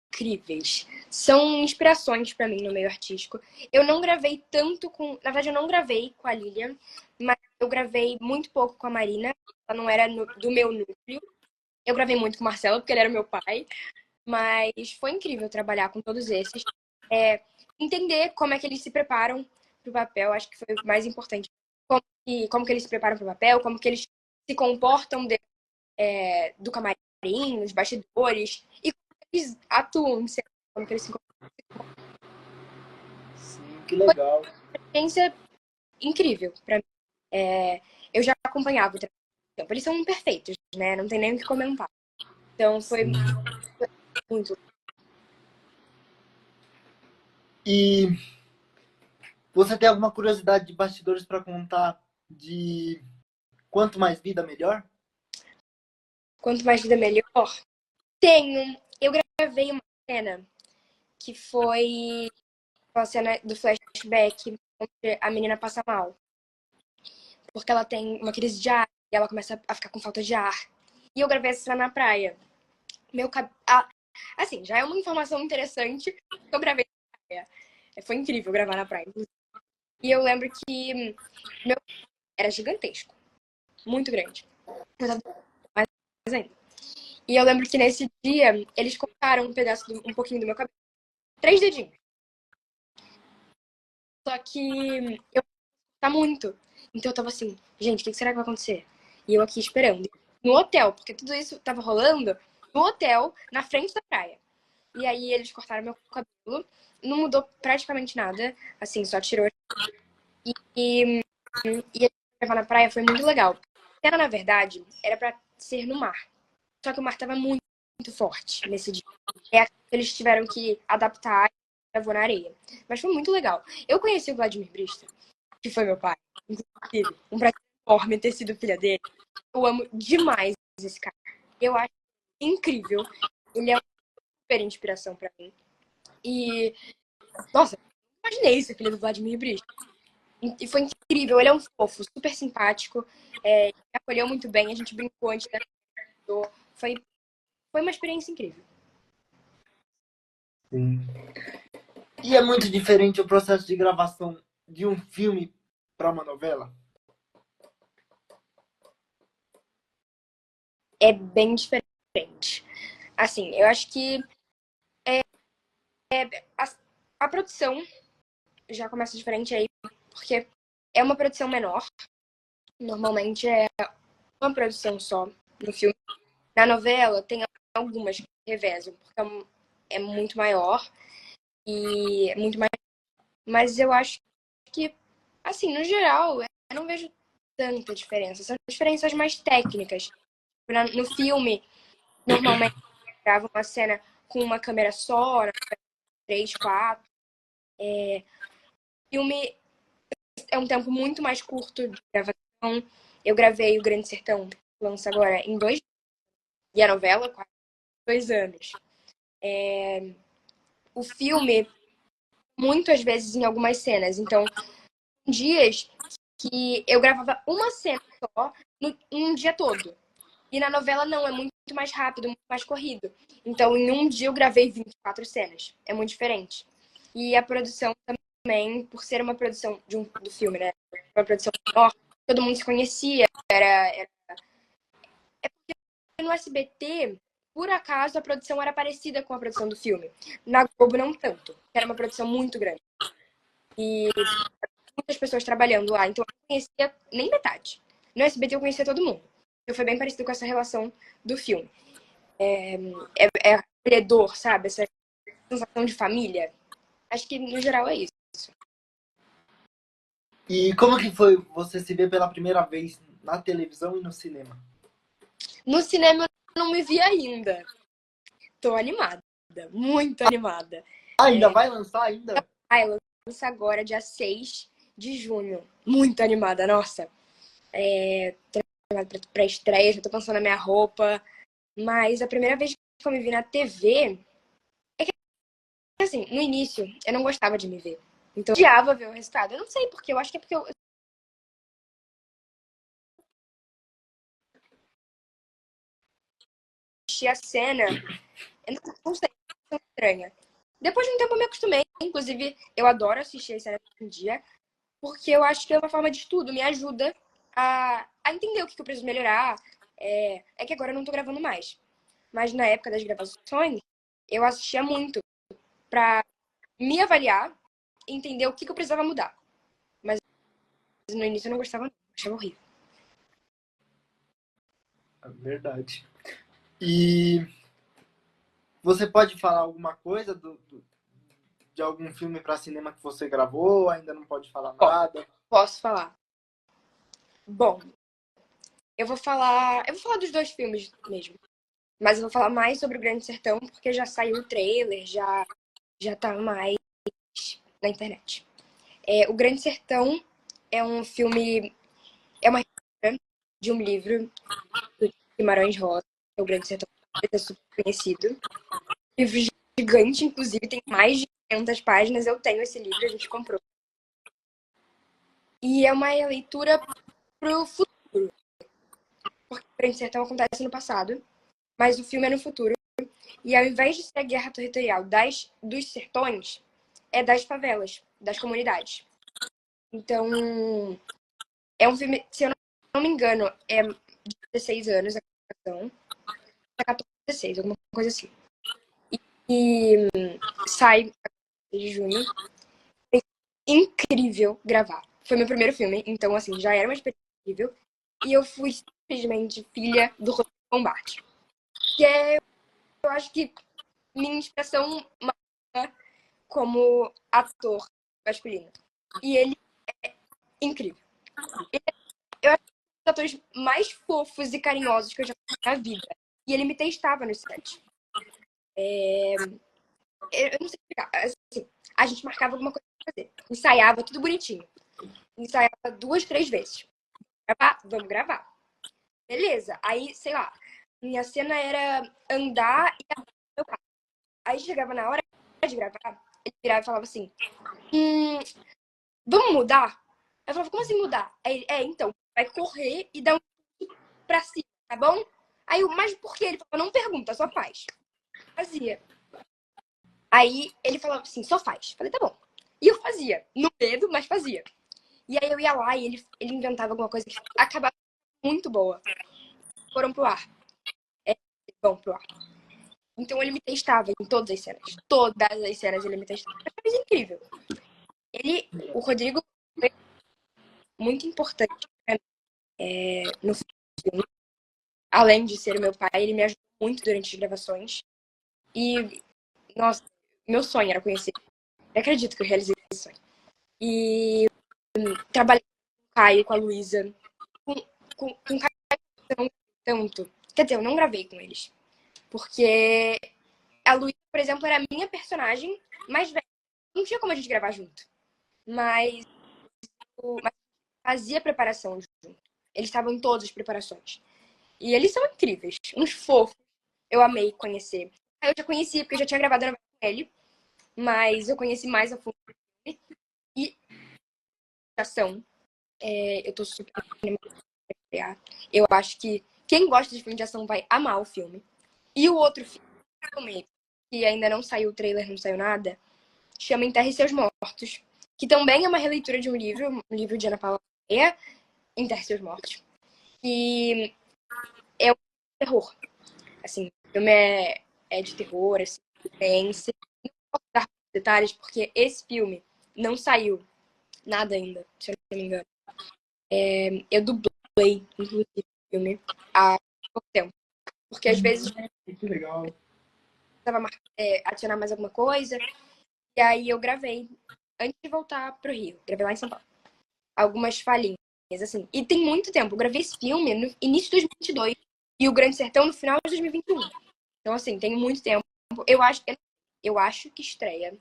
incríveis. São inspirações pra mim no meio artístico. Eu não gravei tanto com. Na verdade, eu não gravei com a Lilian, mas eu gravei muito pouco com a Marina. Ela não era do meu núcleo. Eu gravei muito com o Marcelo, porque ele era meu pai. Mas foi incrível trabalhar com todos esses. Entender como é que eles se preparam pro papel, acho que foi o mais importante. Como que eles se preparam pro papel, como que eles se comportam do camarim, nos bastidores, e como eles atuam, como que eles se comportam. Sim, que legal. Experiência incrível pra mim. Eu já acompanhava o tempo. Eles são perfeitos, né? Não tem nem o que comentar. Então foi muito. E você tem alguma curiosidade de bastidores para contar de quanto mais vida, melhor? Quanto mais vida, melhor. Tenho. Eu gravei uma cena que foi uma cena do flashback onde a menina passa mal. Porque ela tem uma crise de ar e ela começa a ficar com falta de ar. E eu gravei essa cena na praia. Meu cabelo. Assim, já é uma informação interessante que eu gravei na praia. Foi incrível gravar na praia. E eu lembro que meu era gigantesco. Muito grande. Mais ainda. E eu lembro que nesse dia, eles cortaram um pouquinho do meu cabelo. 3 dedinhos. Só que eu tá muito. Então eu tava assim, gente, o que será que vai acontecer? E eu aqui esperando. No hotel, porque tudo isso tava rolando no hotel, na frente da praia. E aí eles cortaram meu cabelo. Não mudou praticamente nada. Assim, só tirou. E gravar na praia foi muito legal. A cena, na verdade, era pra ser no mar. Só que o mar tava muito, muito forte nesse dia. Eles tiveram que adaptar e gravou na areia. Mas foi muito legal. Eu conheci o Vladimir Brista, que foi meu pai. Inclusive, um prazer enorme ter sido filha dele. Eu amo demais esse cara. Eu acho incrível. Ele é uma super inspiração pra mim. E, nossa, imaginei ser filha do Vladimir Brista. E foi incrível. Ele é um fofo, super simpático. Me acolheu muito bem. A gente brincou antes da... Foi uma experiência incrível. Sim. E é muito diferente o processo de gravação de um filme para uma novela? É bem diferente. Assim, eu acho que a produção já começa diferente aí, porque é uma produção menor. Normalmente é uma produção só no filme. Na novela tem algumas que revezam, porque é muito maior e é muito mais. Mas eu acho que, assim, no geral, eu não vejo tanta diferença. São diferenças mais técnicas. No filme, normalmente grava uma cena com uma câmera só, 3, 4. Filme é um tempo muito mais curto de gravação. Eu gravei o Grande Sertão, que lança agora em 2 dias. E a novela, quase 2 anos. O filme, muitas vezes em algumas cenas. Então, dias que eu gravava uma cena só um dia todo. E na novela não, é muito mais rápido, muito mais corrido. Então, em um dia eu gravei 24 cenas. É muito diferente. E a produção também, por ser uma produção do filme, né? Uma produção menor, todo mundo se conhecia. No SBT, por acaso, a produção era parecida com a produção do filme. Na Globo, não tanto. Era uma produção muito grande. E muitas pessoas trabalhando lá. Então, eu não conhecia nem metade. No SBT, eu conhecia todo mundo. Então, foi bem parecido com essa relação do filme. É acolhedor, sabe? Essa sensação de família. Acho que, no geral, é isso. E como que foi você se ver pela primeira vez na televisão e no cinema? No cinema, eu não me vi ainda. Tô animada. Muito animada. Ainda vai lançar ainda? Ela lança agora, dia 6 de junho. Muito animada, nossa. Tô animada pra estreia, já tô pensando na minha roupa. Mas a primeira vez que eu me vi na TV é que, assim, no início, eu não gostava de me ver. Então, eu odiava ver o resultado. Eu não sei porque, eu acho que é porque eu assisti a cena. Eu não sei, é estranha. Depois de um tempo eu me acostumei. Inclusive, eu adoro assistir as cenas hoje em dia, porque eu acho que é uma forma de estudo, me ajuda a entender o que eu preciso melhorar. É que agora eu não tô gravando mais. Mas na época das gravações, eu assistia muito pra me avaliar e entender o que eu precisava mudar. Mas no início eu não gostava, não. Achava horrível. É verdade. E você pode falar alguma coisa de algum filme para cinema que você gravou? Ainda não pode falar nada? Posso falar? Bom, eu vou falar dos 2 filmes mesmo. Mas eu vou falar mais sobre o Grande Sertão, porque já saiu o trailer, já tá mais na internet. O Grande Sertão é um filme, é uma história de um livro do Guimarães Rosa, que é o Grande Sertão, é super conhecido. Livro gigante, inclusive, tem mais de 500 páginas. Eu tenho esse livro, a gente comprou. E é uma releitura pro futuro. Porque o Grande Sertão acontece no passado, mas o filme é no futuro. E ao invés de ser a guerra territorial dos sertões, é das favelas, das comunidades. Então, é um filme, se eu não me engano, é de 16 anos a gravação. É 14, 16, alguma coisa assim. E sai de junho. É incrível gravar. Foi meu primeiro filme, então, assim, já era uma experiência incrível. E eu fui simplesmente filha do Rodrigo Combate. Que é, eu acho que, minha inspiração como ator masculino. E ele é incrível. Eu acho que um dos atores mais fofos e carinhosos que eu já vi na vida. E ele me testava no set. Eu não sei explicar. Assim, a gente marcava alguma coisa pra fazer. Ensaiava tudo bonitinho. Ensaiava 2, 3 vezes. Gravar? Vamos gravar. Beleza. Aí, sei lá, minha cena era andar e abraçar meu pai. Aí chegava na hora de gravar, ele virava e falava assim: vamos mudar? Eu falava, como assim mudar? Aí, então, vai correr e dar um pra cima, tá bom? Aí eu, mas por quê? Ele falou, não pergunta, só faz. Fazia. Aí ele falava assim, só faz. Falei, tá bom. E eu fazia, no medo, mas fazia. E aí eu ia lá e ele inventava alguma coisa que acabava muito boa. Foram pro ar. Vão pro ar. Então ele me testava em todas as cenas. Todas as cenas ele me testava. Mas incrível. O Rodrigo, foi muito importante no filme. Além de ser meu pai, ele me ajudou muito durante as gravações. E, nossa, meu sonho era conhecer. Eu acredito que eu realizei esse sonho. E trabalhei com o Caio, com a Luísa. Com o Caio não tanto. Quer dizer, eu não gravei com eles. Porque a Luísa, por exemplo, era a minha personagem mais velha. Não tinha como a gente gravar junto. Mas fazia preparação junto. Eles estavam em todas as preparações. E eles são incríveis. Uns fofos. Eu amei conhecer. Eu já conhecia, porque eu já tinha gravado a novela com ele. Mas eu conheci mais a fundo. E ação. Eu tô super animada. Eu acho que quem gosta de filme de ação vai amar o filme. E o outro filme, que ainda não saiu o trailer, não saiu nada, chama Enterre Seus Mortos. Que também é uma releitura de um livro de Ana Paula Corrêa, Enterre Seus Mortos. E é um terror. Assim, o filme é de terror, assim, suspense. Não posso dar detalhes, porque esse filme não saiu nada ainda, se eu não me engano. Eu dublei, inclusive, o filme há pouco tempo. Porque às vezes Que legal. precisava adicionar mais alguma coisa. E aí eu gravei antes de voltar pro Rio. Gravei lá em São Paulo. Algumas falhinhas, assim. E tem muito tempo. Eu gravei esse filme no início de 2022 e o Grande Sertão no final de 2021. Então, assim, tem muito tempo. Eu acho que estreia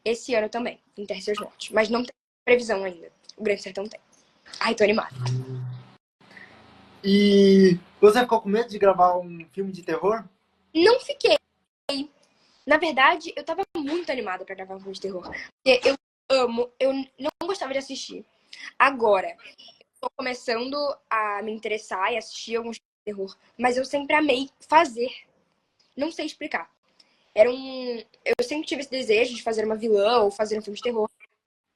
esse ano também, em Terra Seus Mortos. Mas não tem previsão ainda. O Grande Sertão tem. Ai, tô animada. E você ficou com medo de gravar um filme de terror? Não fiquei. Na verdade, eu tava muito animada pra gravar um filme de terror. Porque eu não gostava de assistir. Agora, tô começando a me interessar e assistir alguns filmes de terror. Mas eu sempre amei fazer. Não sei explicar. Eu sempre tive esse desejo de fazer uma vilã ou fazer um filme de terror.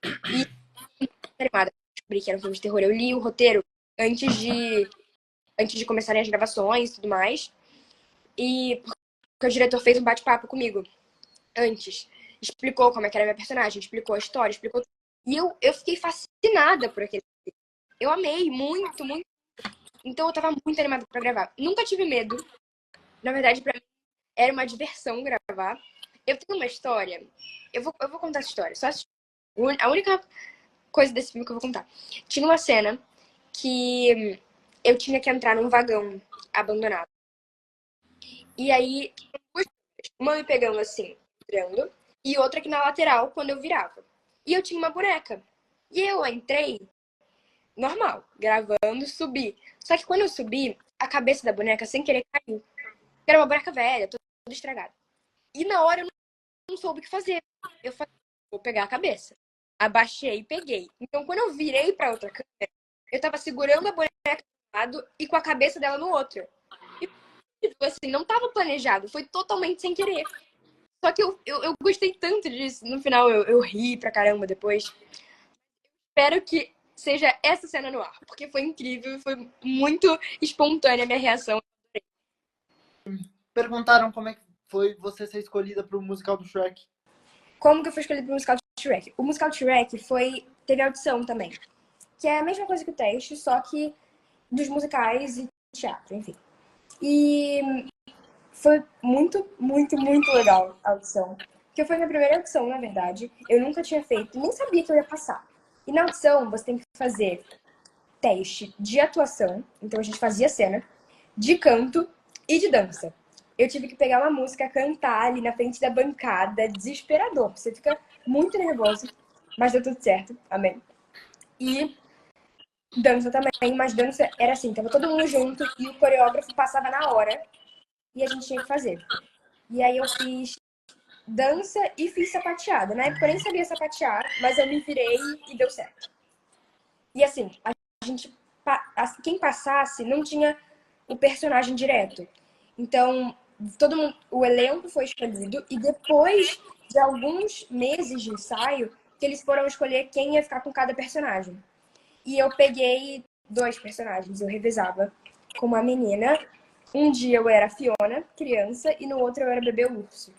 E animada pra descobrir que era um filme de terror. Eu li o roteiro antes de começarem as gravações e tudo mais. E porque o diretor fez um bate-papo comigo antes. Explicou como é que era a minha personagem, explicou a história, explicou tudo. E eu fiquei fascinada por aquele filme. Eu amei muito, muito. Então eu tava muito animada pra gravar. Nunca tive medo. Na verdade, pra mim, era uma diversão gravar. Eu tenho uma história. Eu vou contar essa história. Só a única coisa desse filme que eu vou contar. Tinha uma cena que eu tinha que entrar num vagão abandonado. E aí, uma me pegando assim, entrando, e outra aqui na lateral, quando eu virava. E eu tinha uma boneca. E eu entrei normal, gravando, subi. Só que quando eu subi, a cabeça da boneca, sem querer, caiu. Era uma boneca velha, toda estragada. E na hora eu não soube o que fazer. Eu falei, vou pegar a cabeça. abaixei e peguei. Então, quando eu virei pra outra câmera, eu tava segurando a boneca de um lado e com a cabeça dela no outro. E, assim, não tava planejado, foi totalmente sem querer. Só que eu gostei tanto disso. No final, eu ri pra caramba depois. Espero que seja essa cena no ar, porque foi incrível, foi muito espontânea a minha reação. Perguntaram como é que foi você ser escolhida para o musical do Shrek. Como que eu fui escolhida pro musical de Shrek? O musical de Shrek teve audição também. Que é a mesma coisa que o teste, só que dos musicais e teatro, enfim. E foi muito, muito, muito legal a audição. Porque foi minha primeira audição, na verdade. Eu nunca tinha feito, nem sabia que eu ia passar. E na audição, você tem que fazer teste de atuação. Então a gente fazia cena, de canto e de dança. Eu tive que pegar uma música, cantar ali na frente da bancada, desesperador. Você fica muito nervoso, mas deu tudo certo. Amém. E dança também, mas dança era assim, tava todo mundo junto e o coreógrafo passava na hora e a gente tinha que fazer. E aí eu fiz dança e fiz sapateada. Na época eu nem sabia sapatear, mas eu me virei e deu certo. E assim, a gente, quem passasse não tinha o personagem direto. Então, todo mundo, o elenco foi escolhido e depois de alguns meses de ensaio, que eles foram escolher quem ia ficar com cada personagem. E eu peguei 2 personagens, eu revezava com uma menina. Um dia eu era Fiona, criança, e no outro eu era Bebê Urso.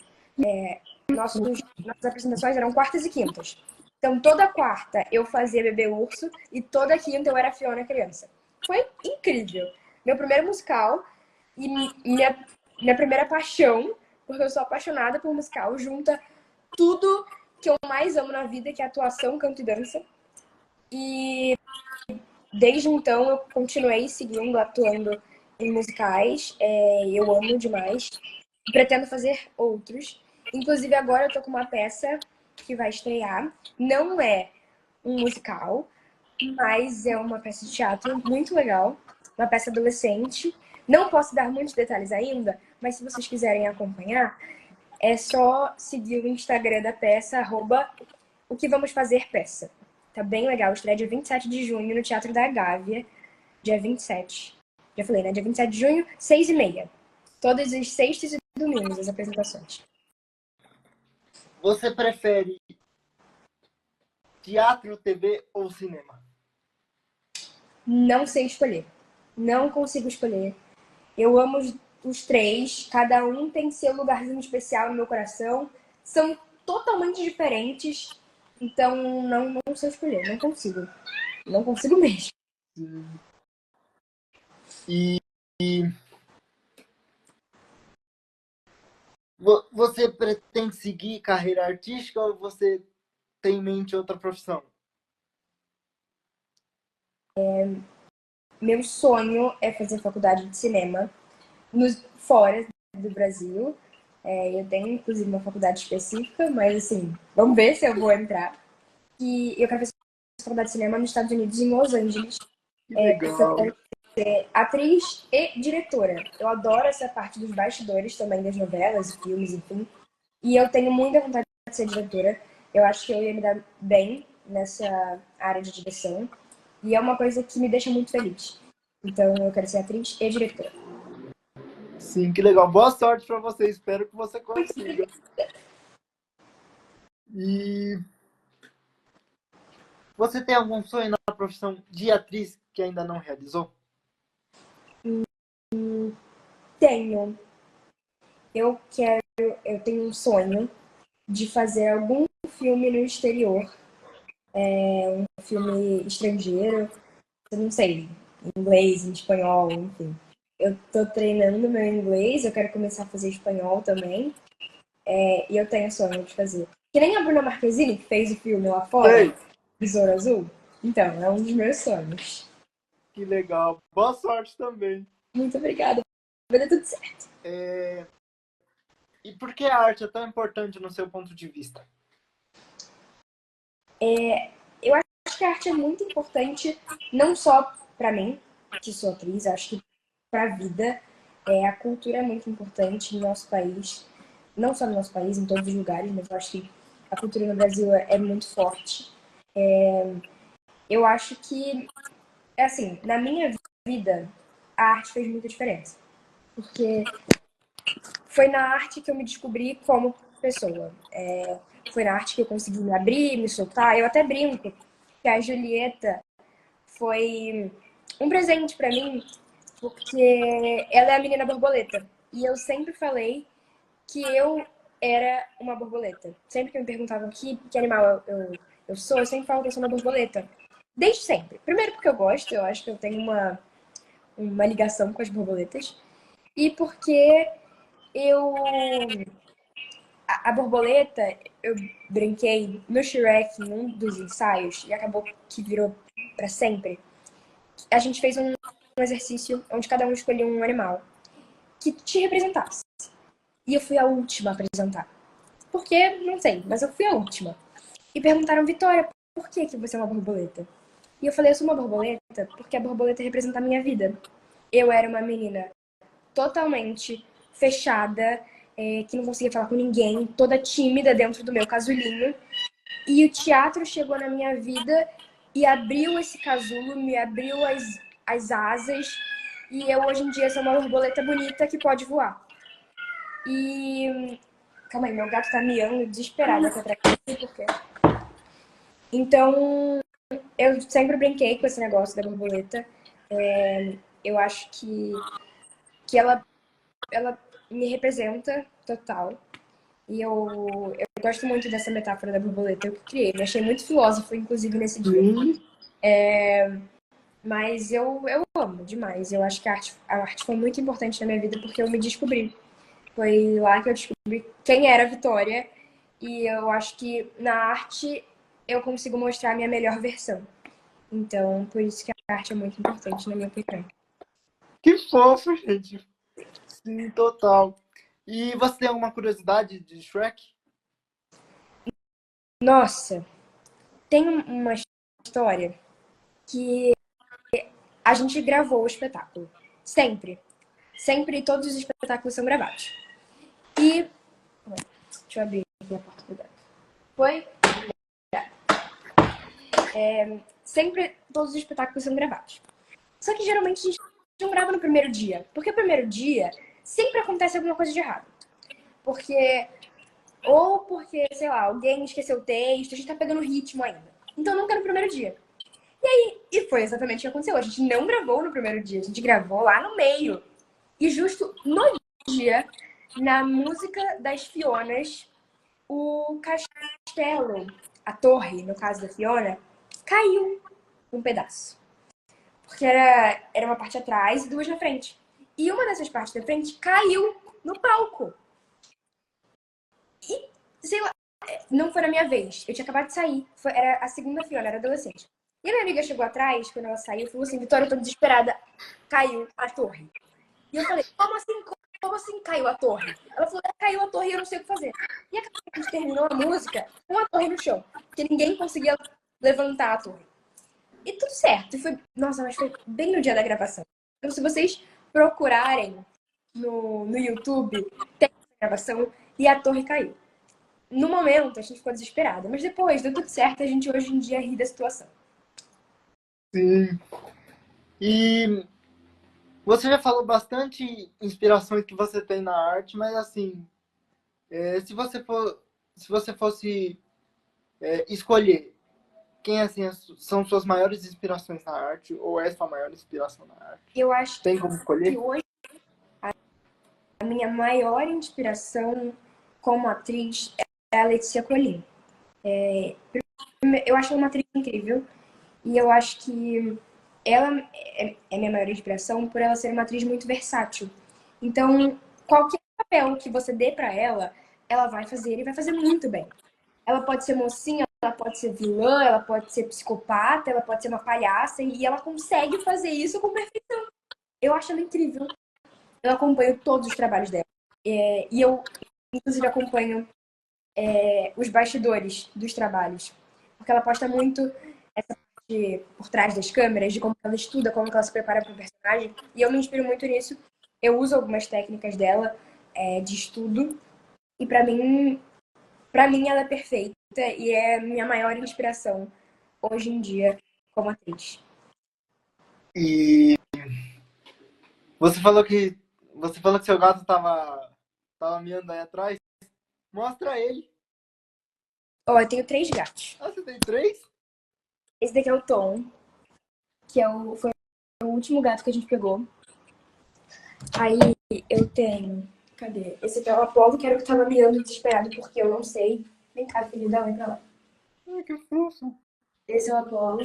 Nossas apresentações eram quartas e quintas. Então, toda quarta eu fazia Bebê Urso e toda quinta eu era Fiona, criança. Foi incrível. Meu primeiro musical e minha primeira paixão, porque eu sou apaixonada por musical, junta tudo que eu mais amo na vida, que é atuação, canto e dança. E desde então eu continuei seguindo, atuando em musicais. Eu amo demais. Pretendo fazer outros. Inclusive agora eu tô com uma peça que vai estrear. Não é um musical, mas é uma peça de teatro muito legal. Uma peça adolescente. Não posso dar muitos detalhes ainda, mas se vocês quiserem acompanhar, é só seguir o Instagram da peça, @o que vamos fazer peça. Tá bem legal. Estreia dia 27 de junho no Teatro da Gávea. Dia 27. Já falei, né? Dia 27 de junho, 6h30. Todas as sextas e domingos as apresentações. Você prefere teatro, TV ou cinema? Não sei escolher. Não consigo escolher. Eu amo os 3. Cada um tem seu lugarzinho especial no meu coração. São totalmente diferentes. Então, não sei escolher. Não consigo. Não consigo mesmo. E você pretende seguir carreira artística ou você tem em mente outra profissão? Meu sonho é fazer faculdade de cinema fora do Brasil. Eu tenho, inclusive, uma faculdade específica, mas, assim, vamos ver se eu vou entrar. E eu quero fazer faculdade de cinema nos Estados Unidos, em Los Angeles. Que Porque eu legal. quero ser atriz e diretora. Eu adoro essa parte dos bastidores também, das novelas, filmes, enfim. E eu tenho muita vontade de ser diretora. Eu acho que eu ia me dar bem nessa área de direção. E é uma coisa que me deixa muito feliz. Então, eu quero ser atriz e diretora. Sim, que legal. Boa sorte para você. Espero que você consiga. E você tem algum sonho na profissão de atriz que ainda não realizou? Tenho. Eu tenho um sonho de fazer algum filme no exterior. Um filme estrangeiro. Eu não sei, em inglês, em espanhol, enfim. Eu tô treinando meu inglês, eu quero começar a fazer espanhol também. E eu tenho sonho de fazer. Que nem a Bruna Marquezine, que fez o filme lá fora, Sei. Besouro Azul. Então, é um dos meus sonhos. Que legal. Boa sorte também. Muito obrigada. Vai dar tudo certo. E por que a arte é tão importante no seu ponto de vista? Eu acho que a arte é muito importante, não só pra mim, que sou atriz, acho que pra vida. A cultura é muito importante no nosso país. Não só no nosso país, em todos os lugares, mas eu acho que a cultura no Brasil é muito forte. Eu acho que, assim, na minha vida, a arte fez muita diferença. Porque foi na arte que eu me descobri como pessoa. Foi na arte que eu consegui me abrir, me soltar. Eu até brinco que a Julieta foi um presente pra mim, porque ela é a menina borboleta. E eu sempre falei que eu era uma borboleta. Sempre que me perguntavam que animal eu sou, eu sempre falo que eu sou uma borboleta. Desde sempre. Primeiro porque eu gosto, eu acho que eu tenho uma ligação com as borboletas. E porque eu. A borboleta, eu brinquei no Shrek, em um dos ensaios, e acabou que virou pra sempre. A gente fez um exercício onde cada um escolhia um animal que te representasse. E eu fui a última a apresentar. Por quê? Não sei, mas eu fui a última. E perguntaram, Vitória, por que você é uma borboleta? E eu falei, eu sou uma borboleta porque a borboleta representa a minha vida. Eu era uma menina totalmente fechada, que não conseguia falar com ninguém, toda tímida dentro do meu casulinho. E o teatro chegou na minha vida e abriu esse casulo, me abriu as asas. E eu hoje em dia sou uma borboleta bonita que pode voar. E. Calma aí, meu gato tá miando desesperado aqui atrás. Não sei por quê. Então, eu sempre brinquei com esse negócio da borboleta. Eu acho que ela me representa total. E eu gosto muito dessa metáfora da borboleta. Eu criei, me achei muito filósofo, inclusive, nesse dia. Sim. Mas eu amo demais. Eu acho que a arte foi muito importante na minha vida porque eu me descobri. Foi lá que eu descobri quem era a Vitória. E eu acho que na arte eu consigo mostrar a minha melhor versão. Então, por isso que a arte é muito importante na minha opinião. Que fofo, gente. Sim, total. E você tem alguma curiosidade de Shrek? Nossa, tem uma história que a gente gravou o espetáculo. Sempre. Sempre todos os espetáculos são gravados. E. Deixa eu abrir aqui a porta do gato. Foi? Sempre todos os espetáculos são gravados. Só que geralmente a gente não grava no primeiro dia. Porque o primeiro dia sempre acontece alguma coisa de errado. Porque. Ou porque, sei lá, alguém esqueceu o texto, a gente tá pegando ritmo ainda. Então nunca no primeiro dia. E foi exatamente o que aconteceu. A gente não gravou no primeiro dia, a gente gravou lá no meio. E justo no dia, na música das Fionas, o castelo, a torre, no caso da Fiona, caiu um pedaço. Porque era uma parte atrás e duas na frente. E uma dessas partes da frente caiu no palco. E, sei lá, não foi na minha vez. Eu tinha acabado de sair. Era a segunda Fiona, era adolescente. E a minha amiga chegou atrás, quando ela saiu, falou assim, Vitória, eu tô desesperada. Caiu a torre. E eu falei, como assim caiu a torre? Ela falou, caiu a torre e eu não sei o que fazer. E acabou que a gente terminou a música com a torre no chão. Porque ninguém conseguia levantar a torre. E tudo certo. E foi, nossa, mas foi bem no dia da gravação. Então, se vocês procurarem no YouTube, tem a gravação e a torre caiu. No momento, a gente ficou desesperada. Mas depois, deu tudo certo. A gente hoje em dia ri da situação. Sim. E você já falou bastante inspirações que você tem na arte, mas assim, se você fosse escolher quem assim são suas maiores inspirações na arte ou é sua maior inspiração na arte, Eu acho tem como que escolher? hoje a minha maior inspiração como atriz é a Letícia Colin. Eu acho ela uma atriz incrível e eu acho que ela é minha maior inspiração por ela ser uma atriz muito versátil. Então, qualquer papel que você dê pra ela, ela vai fazer e vai fazer muito bem. Ela pode ser mocinha, ela pode ser vilã, ela pode ser psicopata, ela pode ser uma palhaça e ela consegue fazer isso com perfeição. Eu acho ela incrível. Eu acompanho todos os trabalhos dela. E eu, inclusive, acompanho os bastidores dos trabalhos. Porque ela posta muito essa parte por trás das câmeras, de como ela estuda, como ela se prepara para o personagem. E eu me inspiro muito nisso. Eu uso algumas técnicas dela de estudo. E para mim ela é perfeita e é minha maior inspiração hoje em dia como atriz. E você falou que você falou que seu gato tava miando aí atrás. Mostra ele. Ó, eu tenho 3 gatos. Ah, você tem três? Esse daqui é o Tom, que foi o último gato que a gente pegou. Aí eu tenho. Cadê? Esse aqui é o Apolo, que era o que tava miando desesperado, porque eu não sei. Vem cá, filho, dá um pra lá. Ai, que fofo. Esse é o Apolo.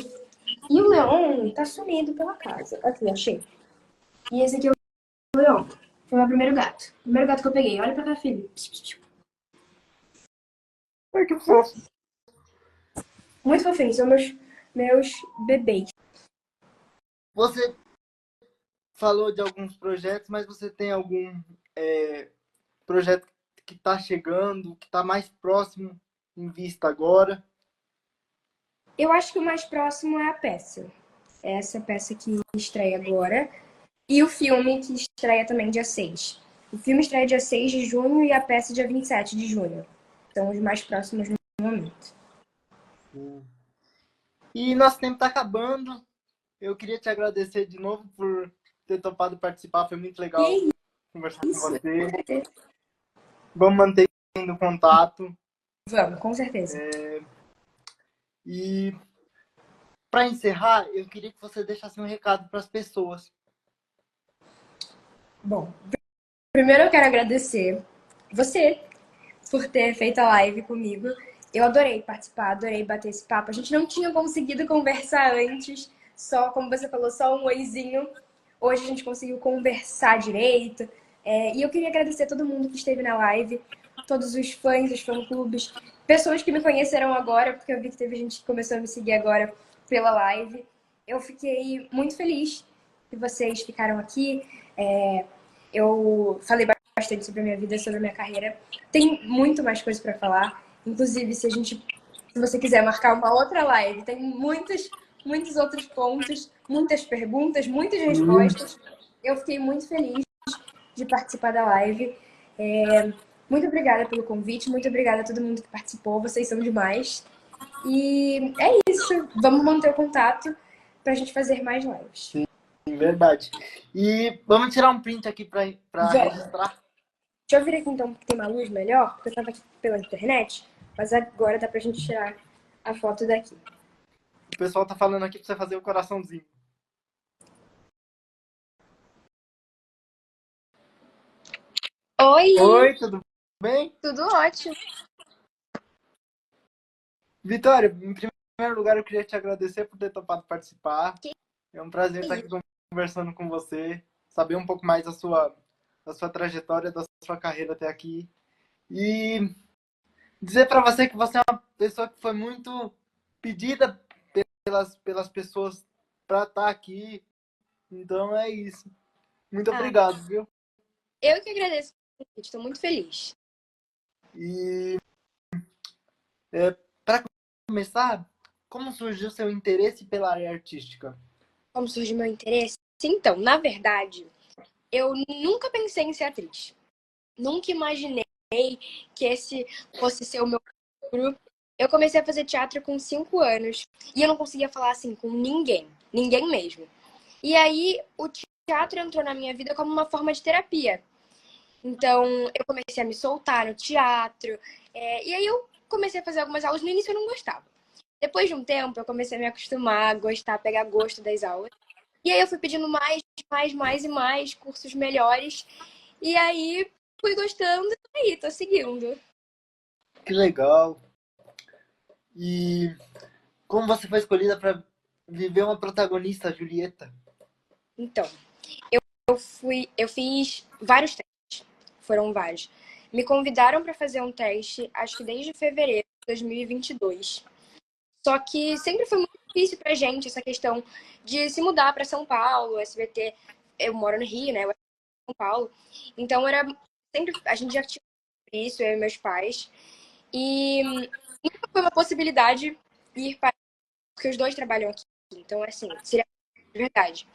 E o Leon tá sumido pela casa. Aqui, achei. E esse aqui é o Leon. Foi o meu primeiro gato. Primeiro gato que eu peguei. Olha pra cá, filho. Ai, que fofo. Muito fofinho. São meus bebês. Você falou de alguns projetos, mas você tem algum projeto que está chegando, que está mais próximo em vista agora? Eu acho que o mais próximo é a peça. É essa peça que estreia agora. E o filme que estreia também dia 6. O filme estreia dia 6 de junho e a peça dia 27 de junho. São os mais próximos no momento. E nosso tempo está acabando. Eu queria te agradecer de novo por ter topado participar. Foi muito legal E conversar é com isso. você. Vamos mantendo contato. Vamos, com certeza. E para encerrar, eu queria que você deixasse um recado para as pessoas. Bom, primeiro eu quero agradecer você por ter feito a live comigo. Eu adorei participar, adorei bater esse papo. A gente não tinha conseguido conversar antes, só, como você falou, só um oizinho. Hoje a gente conseguiu conversar direito. E eu queria agradecer a todo mundo que esteve na live, todos os fãs, os fã-clubes, pessoas que me conheceram agora, porque eu vi que teve gente que começou a me seguir agora pela live. Eu fiquei muito feliz que vocês ficaram aqui. Eu falei bastante sobre a minha vida, sobre a minha carreira. Tem muito mais coisa para falar. Inclusive, se você quiser marcar uma outra live, tem muitos outros pontos, muitas perguntas, muitas respostas. Eu fiquei muito feliz de participar da live. Muito obrigada pelo convite, muito obrigada a todo mundo que participou. Vocês são demais. E é isso. Vamos manter o contato para a gente fazer mais lives. Verdade. E vamos tirar um print aqui para Vamos. registrar. Deixa eu vir aqui então, porque tem uma luz melhor, porque eu tava aqui pela internet, mas agora dá pra gente tirar a foto daqui. O pessoal tá falando aqui para você fazer o coraçãozinho. Oi! Oi, tudo bem? Tudo ótimo. Vitória, em primeiro lugar, eu queria te agradecer por ter topado participar. É um prazer estar aqui conversando com você, saber um pouco mais da sua trajetória, da sua carreira até aqui. E dizer para você que você é uma pessoa que foi muito pedida pelas pessoas para estar aqui. Então é isso. Muito obrigado, viu? Eu que agradeço o convite, estou muito feliz. E para começar, como surgiu seu interesse pela área artística? Como surgiu meu interesse? Então, na verdade, eu nunca pensei em ser atriz. Nunca imaginei que esse fosse ser o meu futuro. Eu comecei a fazer teatro com 5 anos e eu não conseguia falar assim com ninguém, ninguém mesmo. E aí o teatro entrou na minha vida como uma forma de terapia. Então eu comecei a me soltar no teatro, e aí eu comecei a fazer algumas aulas. No início eu não gostava. Depois de um tempo eu comecei a me acostumar, a gostar, a pegar gosto das aulas. E aí eu fui pedindo mais e mais cursos melhores. E aí fui gostando e aí tô seguindo. Que legal! E como você foi escolhida para viver uma protagonista, Julieta? Então, eu fiz vários testes, foram vários. Me convidaram para fazer um teste, acho que desde fevereiro de 2022. Só que sempre foi muito difícil pra gente essa questão de se mudar para São Paulo, SBT. Eu moro no Rio, né? Eu moro em São Paulo. Então era sempre a gente já tinha isso, eu e meus pais. E nunca foi uma possibilidade ir para porque os dois trabalham aqui. Então assim, seria de verdade.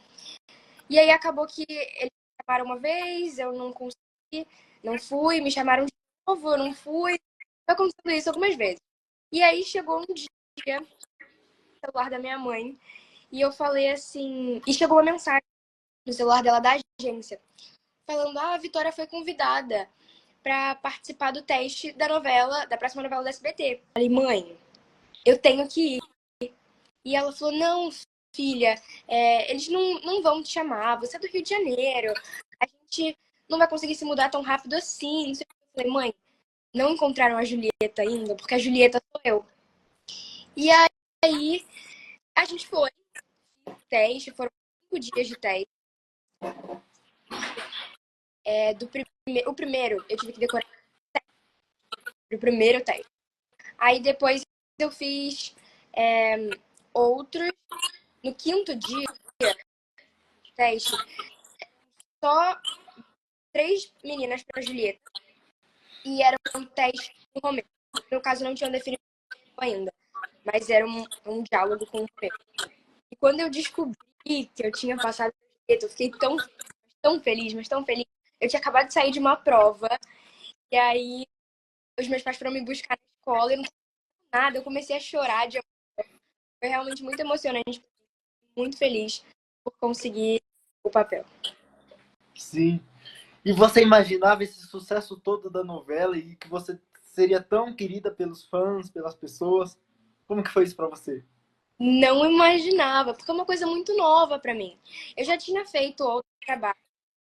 E aí acabou que eles me chamaram uma vez, eu não consegui, não fui, me chamaram de novo, eu não fui. Foi acontecendo isso algumas vezes. E aí chegou um dia celular da minha mãe e eu falei assim... E chegou uma mensagem no celular dela da agência, falando, a Vitória foi convidada para participar do teste da novela, da próxima novela da SBT. Falei, mãe, eu tenho que ir. E ela falou, não, filha, eles não vão te chamar, você é do Rio de Janeiro, a gente não vai conseguir se mudar tão rápido assim. Não sei o que. Eu falei, mãe, não encontraram a Julieta ainda, porque a Julieta sou eu. E aí, a gente foi, teste, foram 5 dias de teste. O primeiro, eu tive que decorar o primeiro teste. Aí depois eu fiz outros. No 5º dia de teste, só 3 meninas para Julieta. E era um teste com o Romeu. No caso, não tinham definido ainda, mas era um diálogo com o Romeu. E quando eu descobri que eu tinha passado a Julieta, eu fiquei tão feliz, mas tão feliz. Eu tinha acabado de sair de uma prova, e aí os meus pais foram me buscar na escola e não sabia nada. Eu comecei a chorar de amor. Foi realmente muito emocionante, muito feliz por conseguir o papel. Sim. E você imaginava esse sucesso todo da novela e que você seria tão querida pelos fãs, pelas pessoas? Como que foi isso pra você? Não imaginava, porque é uma coisa muito nova pra mim. Eu já tinha feito outro trabalho,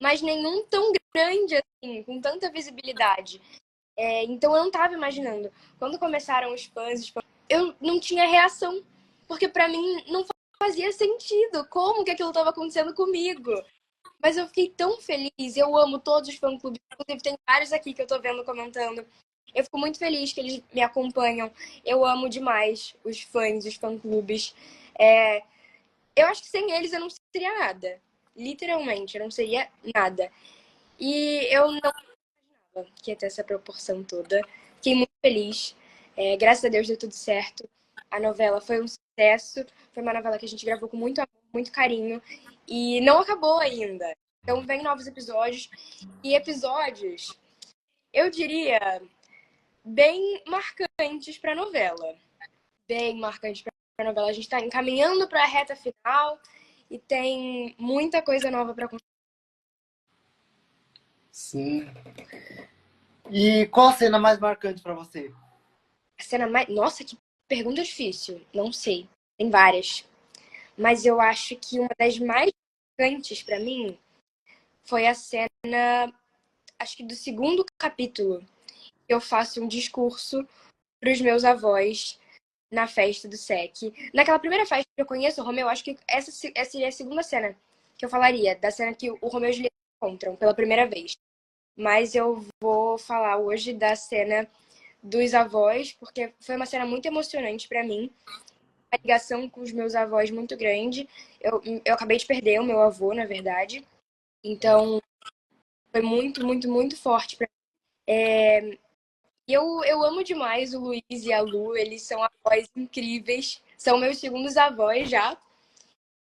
mas nenhum tão grande assim, com tanta visibilidade. Então eu não tava imaginando. Quando começaram os fãs, eu não tinha reação, porque pra mim não fazia sentido como que aquilo tava acontecendo comigo. Mas eu fiquei tão feliz, eu amo todos os fã-clubes, inclusive tem vários aqui que eu tô vendo comentando. Eu fico muito feliz que eles me acompanham. Eu amo demais os fãs, os fã-clubes. Eu acho que sem eles eu não seria nada. Literalmente, eu não seria nada. E eu não imaginava que ia ter essa proporção toda. Fiquei muito feliz. Graças a Deus deu tudo certo. A novela foi um sucesso. Foi uma novela que a gente gravou com muito amor, muito carinho. E não acabou ainda. Então vem novos episódios. E episódios, eu diria, bem marcantes para a novela. Bem marcantes para a novela. A gente está encaminhando para a reta final e tem muita coisa nova para contar. Sim. E qual a cena mais marcante pra você? A cena mais. Nossa, que pergunta difícil. Não sei. Tem várias. Mas eu acho que uma das mais marcantes para mim foi a cena, acho que do 2º capítulo. Eu faço um discurso para os meus avós na festa do SEC. Naquela primeira festa que eu conheço o Romeu, acho que essa é a segunda cena que eu falaria, da cena que o Romeu e a Julieta se encontram pela primeira vez. Mas eu vou falar hoje da cena dos avós, porque foi uma cena muito emocionante para mim. A ligação com os meus avós muito grande. Eu acabei de perder o meu avô, na verdade. Então, foi muito, muito, muito forte para mim. Eu amo demais o Luiz e a Lu, eles são avós incríveis, são meus segundos avós já.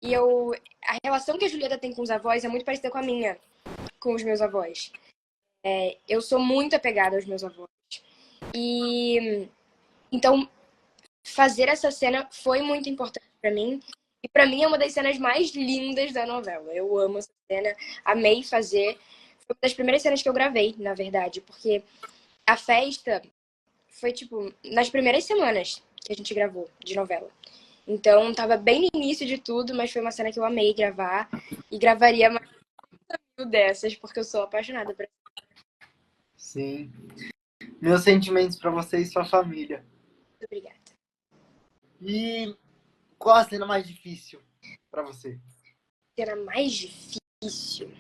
E a relação que a Julieta tem com os avós é muito parecida com a minha, com os meus avós. Eu sou muito apegada aos meus avós. E então fazer essa cena foi muito importante para mim. E para mim é uma das cenas mais lindas da novela. Eu amo essa cena, amei fazer. Foi uma das primeiras cenas que eu gravei, na verdade, porque a festa foi, tipo, nas primeiras semanas que a gente gravou de novela. Então, tava bem no início de tudo, mas foi uma cena que eu amei gravar. E gravaria mais dessas, porque eu sou apaixonada por essa. Sim. Meus sentimentos pra você e sua família. Muito obrigada. E qual a cena mais difícil pra você? Cena mais difícil?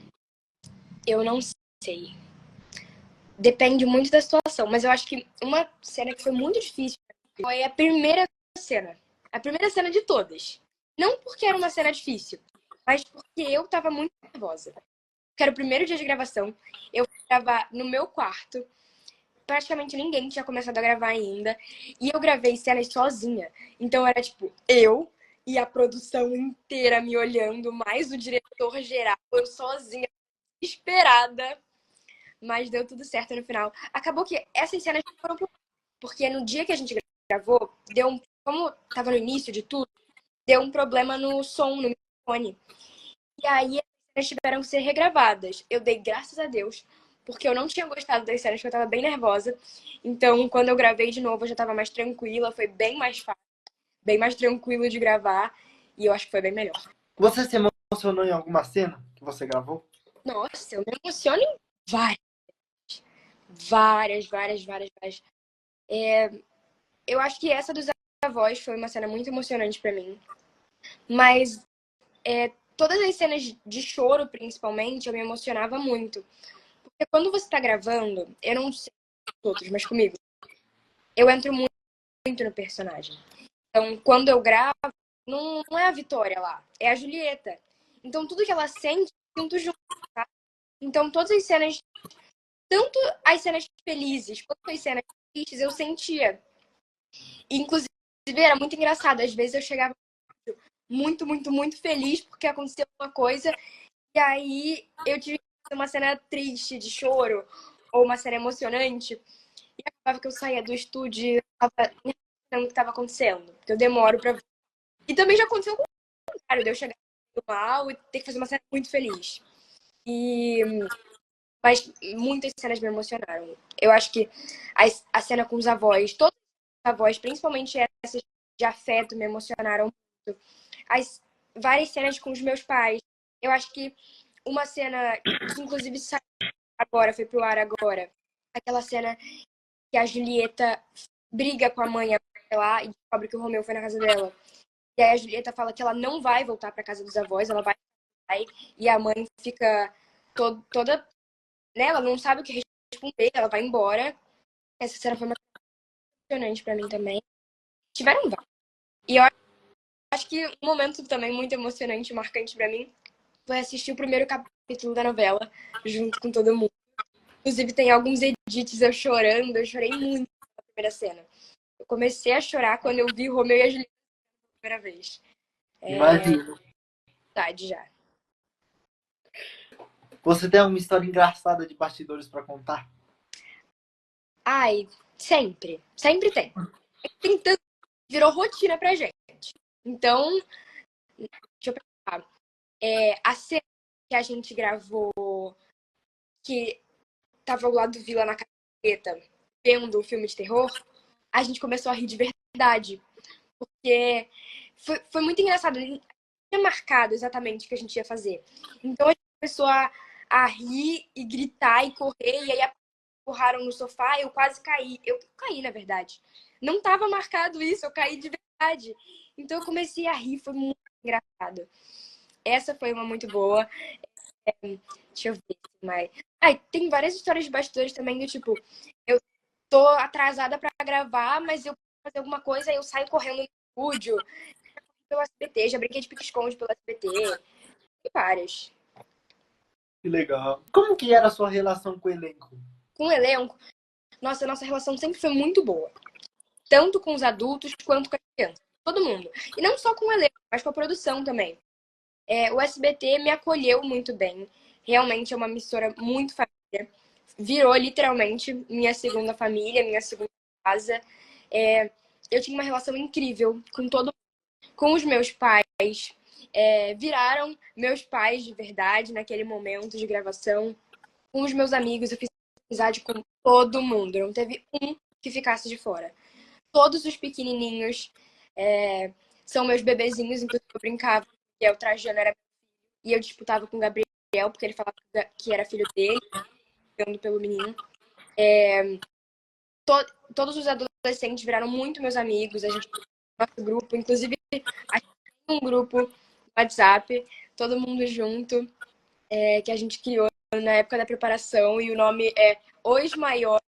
Eu não sei. Depende muito da situação, mas eu acho que uma cena que foi muito difícil foi a primeira cena. A primeira cena de todas. Não porque era uma cena difícil, mas porque eu tava muito nervosa. Que era o primeiro dia de gravação. Eu fui gravar no meu quarto. Praticamente ninguém tinha começado a gravar ainda. E eu gravei cenas sozinha. Então era tipo, eu e a produção inteira me olhando, mais o diretor geral, eu sozinha, esperada. Mas deu tudo certo no final. Acabou que essas cenas foram porque no dia que a gente gravou, como tava no início de tudo, deu um problema no som, no microfone. E aí as cenas tiveram que ser regravadas. Eu dei graças a Deus, porque eu não tinha gostado das cenas, porque eu tava bem nervosa. Então, quando eu gravei de novo, eu já tava mais tranquila, foi bem mais fácil, bem mais tranquilo de gravar. E eu acho que foi bem melhor. Você se emocionou em alguma cena que você gravou? Nossa, eu me emociono em várias. Várias, várias, várias, várias. Eu acho que essa dos avós foi uma cena muito emocionante pra mim. Mas todas as cenas de choro, principalmente, eu me emocionava muito. Porque quando você tá gravando, eu não sei os outros, mas comigo, eu entro muito, muito no personagem. Então, quando eu gravo, não é a Vitória lá, é a Julieta. Então, tudo que ela sente, eu sinto junto, tá? Então, todas as cenas, tanto as cenas felizes quanto as cenas tristes, eu sentia. Inclusive, era muito engraçado. Às vezes eu chegava muito, muito, muito feliz porque aconteceu uma coisa e aí eu tive que fazer uma cena triste, de choro, ou uma cena emocionante. E acabava que eu saía do estúdio e eu tava entendendo o que estava acontecendo. Porque eu demoro pra ver. E também já aconteceu com o contrário, de eu chegar mal e ter que fazer uma cena muito feliz. E... Mas muitas cenas me emocionaram. Eu acho que a cena com os avós, todos os avós, principalmente essas de afeto, me emocionaram muito. As várias cenas com os meus pais. Eu acho que uma cena que inclusive saiu agora, foi pro ar agora. Aquela cena que a Julieta briga com a mãe lá e descobre que o Romeu foi na casa dela. E aí a Julieta fala que ela não vai voltar pra casa dos avós, ela vai e a mãe fica toda, né? Ela não sabe o que responder, ela vai embora. Essa cena foi muito emocionante pra mim também. Tiveram vários. E eu acho que um momento também muito emocionante, marcante pra mim, foi assistir o primeiro capítulo da novela, junto com todo mundo. Inclusive, tem alguns edits eu chorando, eu chorei muito na primeira cena. Eu comecei a chorar quando eu vi o Romeu e a Julieta pela primeira vez. Imagino. Verdade já. Você tem alguma história engraçada de bastidores pra contar? Ai, sempre. Sempre tem. Tem tanto. Virou rotina pra gente. Então, deixa eu pensar. A cena que a gente gravou, que tava ao lado do Vila na carreta, vendo o filme de terror, a gente começou a rir de verdade. Porque foi muito engraçado. A gente tinha marcado exatamente o que a gente ia fazer. Então a gente começou a rir e gritar e correr. E aí empurraram no sofá, eu quase caí. Eu caí, na verdade. Não tava marcado isso, eu caí de verdade. Então eu comecei a rir, foi muito engraçado. Essa foi uma muito boa. Deixa eu ver mais. Ai, tem várias histórias de bastidores também, do tipo, eu tô atrasada pra gravar, mas eu vou fazer alguma coisa, eu saio correndo no estúdio. Pelo SBT, já brinquei de pique-esconde pelo SBT. E várias. Que legal. Como que era a sua relação com o elenco? Com o elenco, nossa, a nossa relação sempre foi muito boa. Tanto com os adultos quanto com as crianças. Todo mundo. E não só com o elenco, mas com a produção também. O SBT me acolheu muito bem. Realmente é uma emissora muito família. Virou literalmente minha segunda família, minha segunda casa. Eu tinha uma relação incrível com todo mundo. Com os meus pais. Viraram meus pais de verdade naquele momento de gravação. Com os meus amigos, eu fiz amizade com todo mundo. Não teve um que ficasse de fora. Todos os pequenininhos são meus bebezinhos, inclusive eu brincava que o Trajano era e eu disputava com o Gabriel, porque ele falava que era filho dele, jogando pelo menino. Todos os adolescentes viraram muito meus amigos, a gente nosso grupo, inclusive a gente tem um grupo no WhatsApp, todo mundo junto, que a gente criou na época da preparação, e o nome é Os Maiores,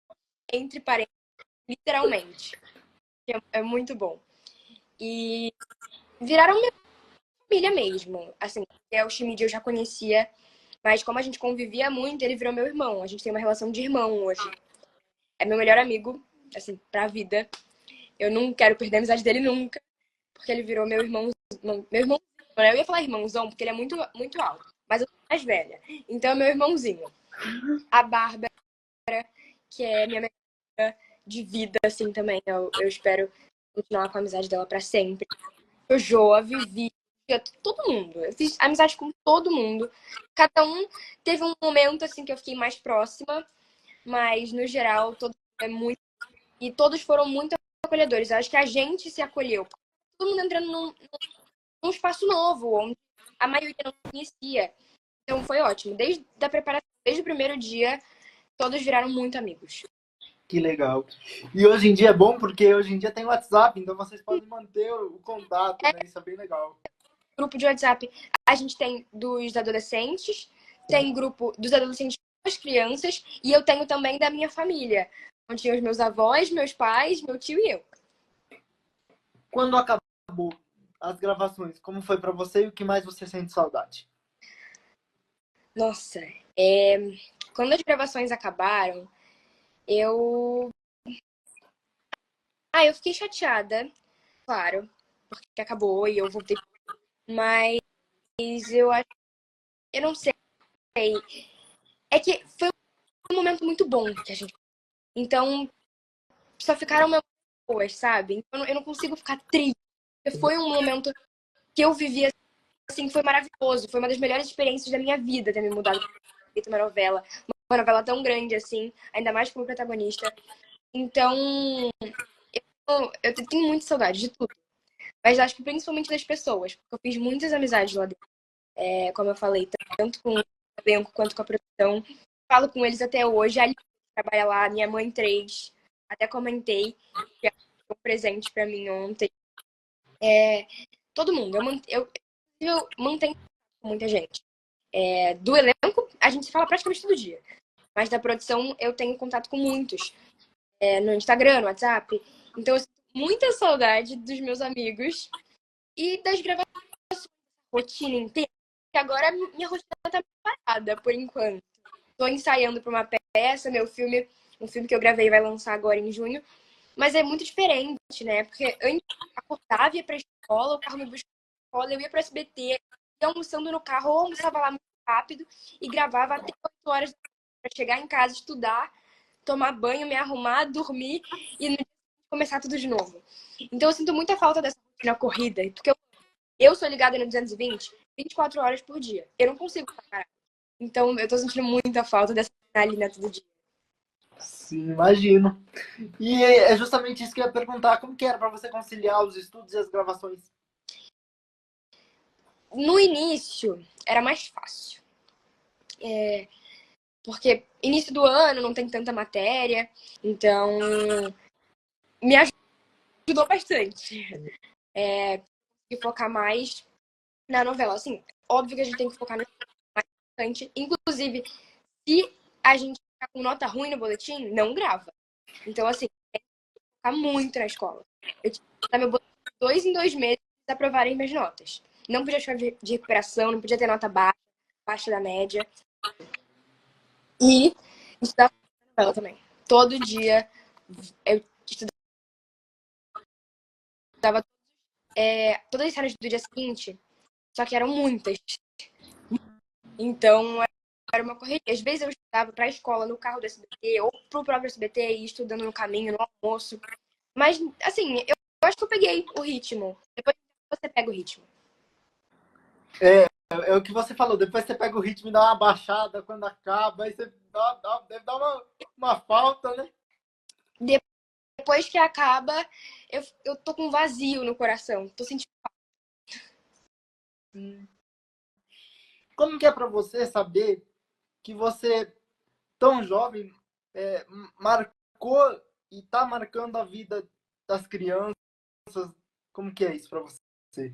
entre parênteses, literalmente. É muito bom. E viraram minha família mesmo. Assim, o Chimide eu já conhecia, mas como a gente convivia muito, ele virou meu irmão. A gente tem uma relação de irmão hoje. É meu melhor amigo, assim, pra vida. Eu não quero perder a amizade dele nunca, porque ele virou meu irmão. Meu irmão, eu ia falar irmãozão, porque ele é muito, muito alto, mas eu sou mais velha. Então é meu irmãozinho. A Bárbara, que é minha melhor de vida, assim, também. Eu espero continuar com a amizade dela pra sempre. Jojo, a Vivi, todo mundo. Eu fiz amizade com todo mundo. Cada um teve um momento assim que eu fiquei mais próxima, mas no geral todo mundo é muito e todos foram muito acolhedores. Eu acho que a gente se acolheu. Todo mundo entrando num espaço novo, onde a maioria não conhecia. Então foi ótimo. Desde a preparação, desde o primeiro dia, todos viraram muito amigos. Que legal. E hoje em dia é bom porque hoje em dia tem WhatsApp, então vocês podem manter o contato, né? Isso é bem legal. Grupo de WhatsApp, a gente tem dos adolescentes, tem grupo dos adolescentes com as crianças, e eu tenho também da minha família, onde tinha os meus avós, meus pais, meu tio e eu. Quando acabou as gravações, como foi pra você e o que mais você sente saudade? Nossa, quando as gravações acabaram, eu. Eu fiquei chateada, claro, porque acabou e eu voltei. Mas eu acho. Eu não sei. É que foi um momento muito bom que a gente. Então, só ficaram memórias boas, sabe? Então, eu não consigo ficar triste. Foi um momento que eu vivi assim, foi maravilhoso. Foi uma das melhores experiências da minha vida ter me mudado para feito uma novela tão grande assim, ainda mais como protagonista. Então, eu tenho muita saudade de tudo. Mas acho que principalmente das pessoas, porque eu fiz muitas amizades lá dentro. Como eu falei, tanto com o elenco quanto com a produção. Falo com eles até hoje. A Alice trabalha lá, minha mãe 3. Até comentei que é um presente para mim ontem. Todo mundo. Eu mantenho com muita gente. Do elenco, a gente se fala praticamente todo dia. Mas da produção, eu tenho contato com muitos. No Instagram, no WhatsApp. Então, eu sinto muita saudade dos meus amigos e das gravações, rotina inteira. E agora minha rotina tá parada, por enquanto. Tô ensaiando para uma peça, meu filme, um filme que eu gravei vai lançar agora em junho. Mas é muito diferente, né? Porque antes eu acordava, ia pra escola, o carro me buscava na escola, eu ia pro SBT, ia almoçando no carro, ou almoçava lá muito rápido e gravava até 8 horas para chegar em casa, estudar, tomar banho, me arrumar, dormir e no dia seguinte começar tudo de novo. Então eu sinto muita falta dessa rotina corrida, porque eu sou ligada no 220, 24 horas por dia. Eu não consigo parar. Então eu tô sentindo muita falta dessa adrenalina todo dia. Sim, imagino. E é justamente isso que eu ia perguntar. Como que era para você conciliar os estudos e as gravações? No início, era mais fácil. Porque início do ano não tem tanta matéria, então me ajudou bastante. E focar mais na novela. Assim, óbvio que a gente tem que focar no mais importante. Inclusive, se a gente ficar com nota ruim no boletim, não grava. Então, assim, tem que focar muito na escola. Eu tinha que dar meu boletim 2 em 2 meses para aprovarem minhas notas. Não podia ficar de recuperação, não podia ter nota baixa, baixa da média. E estudar novela também. Todo dia eu estudava todas as cenas do dia seguinte, só que eram muitas. Então era uma correria. Às vezes eu estudava para a escola no carro do SBT ou pro próprio SBT e estudando no caminho, no almoço. Mas, assim, eu acho que eu peguei o ritmo. Depois você pega o ritmo. É o que você falou, depois você pega o ritmo e dá uma baixada quando acaba, aí você deve dar uma falta, né? Depois que acaba, eu tô com um vazio no coração. Tô sentindo. Como que é para você saber que você, tão jovem, marcou e tá marcando a vida das crianças? Como que é isso para você?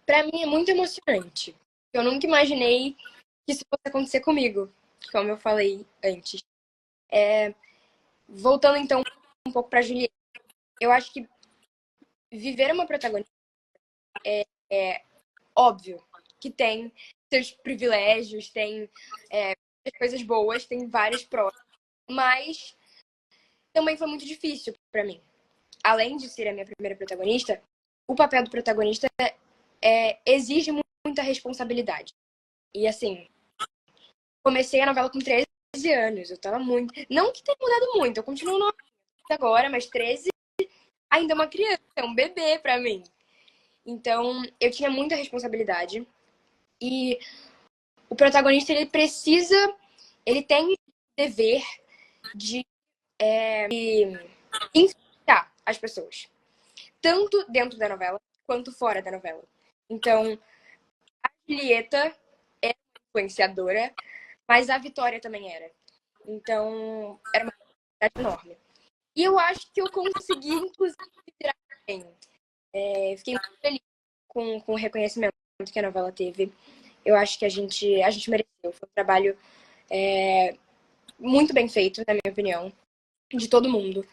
Pra mim é muito emocionante. Eu nunca imaginei que isso fosse acontecer comigo, como eu falei antes. Voltando então um pouco pra Julieta, eu acho que viver uma protagonista é óbvio que tem seus privilégios, tem coisas boas, tem vários prós, mas também foi muito difícil pra mim. Além de ser a minha primeira protagonista, o papel do protagonista exige muita responsabilidade. E assim, comecei a novela com 13 anos, eu tava muito. Não que tenha mudado muito, eu continuo no agora, mas 13 ainda uma criança, um bebê pra mim. Então, eu tinha muita responsabilidade. E o protagonista, ele tem o dever de influenciar as pessoas. Tanto dentro da novela, quanto fora da novela. Então, a Julieta é uma influenciadora, mas a Vitória também era. Então, era uma responsabilidade enorme. E eu acho que eu consegui, inclusive, virar bem. Fiquei muito feliz com o reconhecimento que a novela teve. Eu acho que a gente mereceu. Foi um trabalho muito bem feito, na minha opinião, de todo mundo.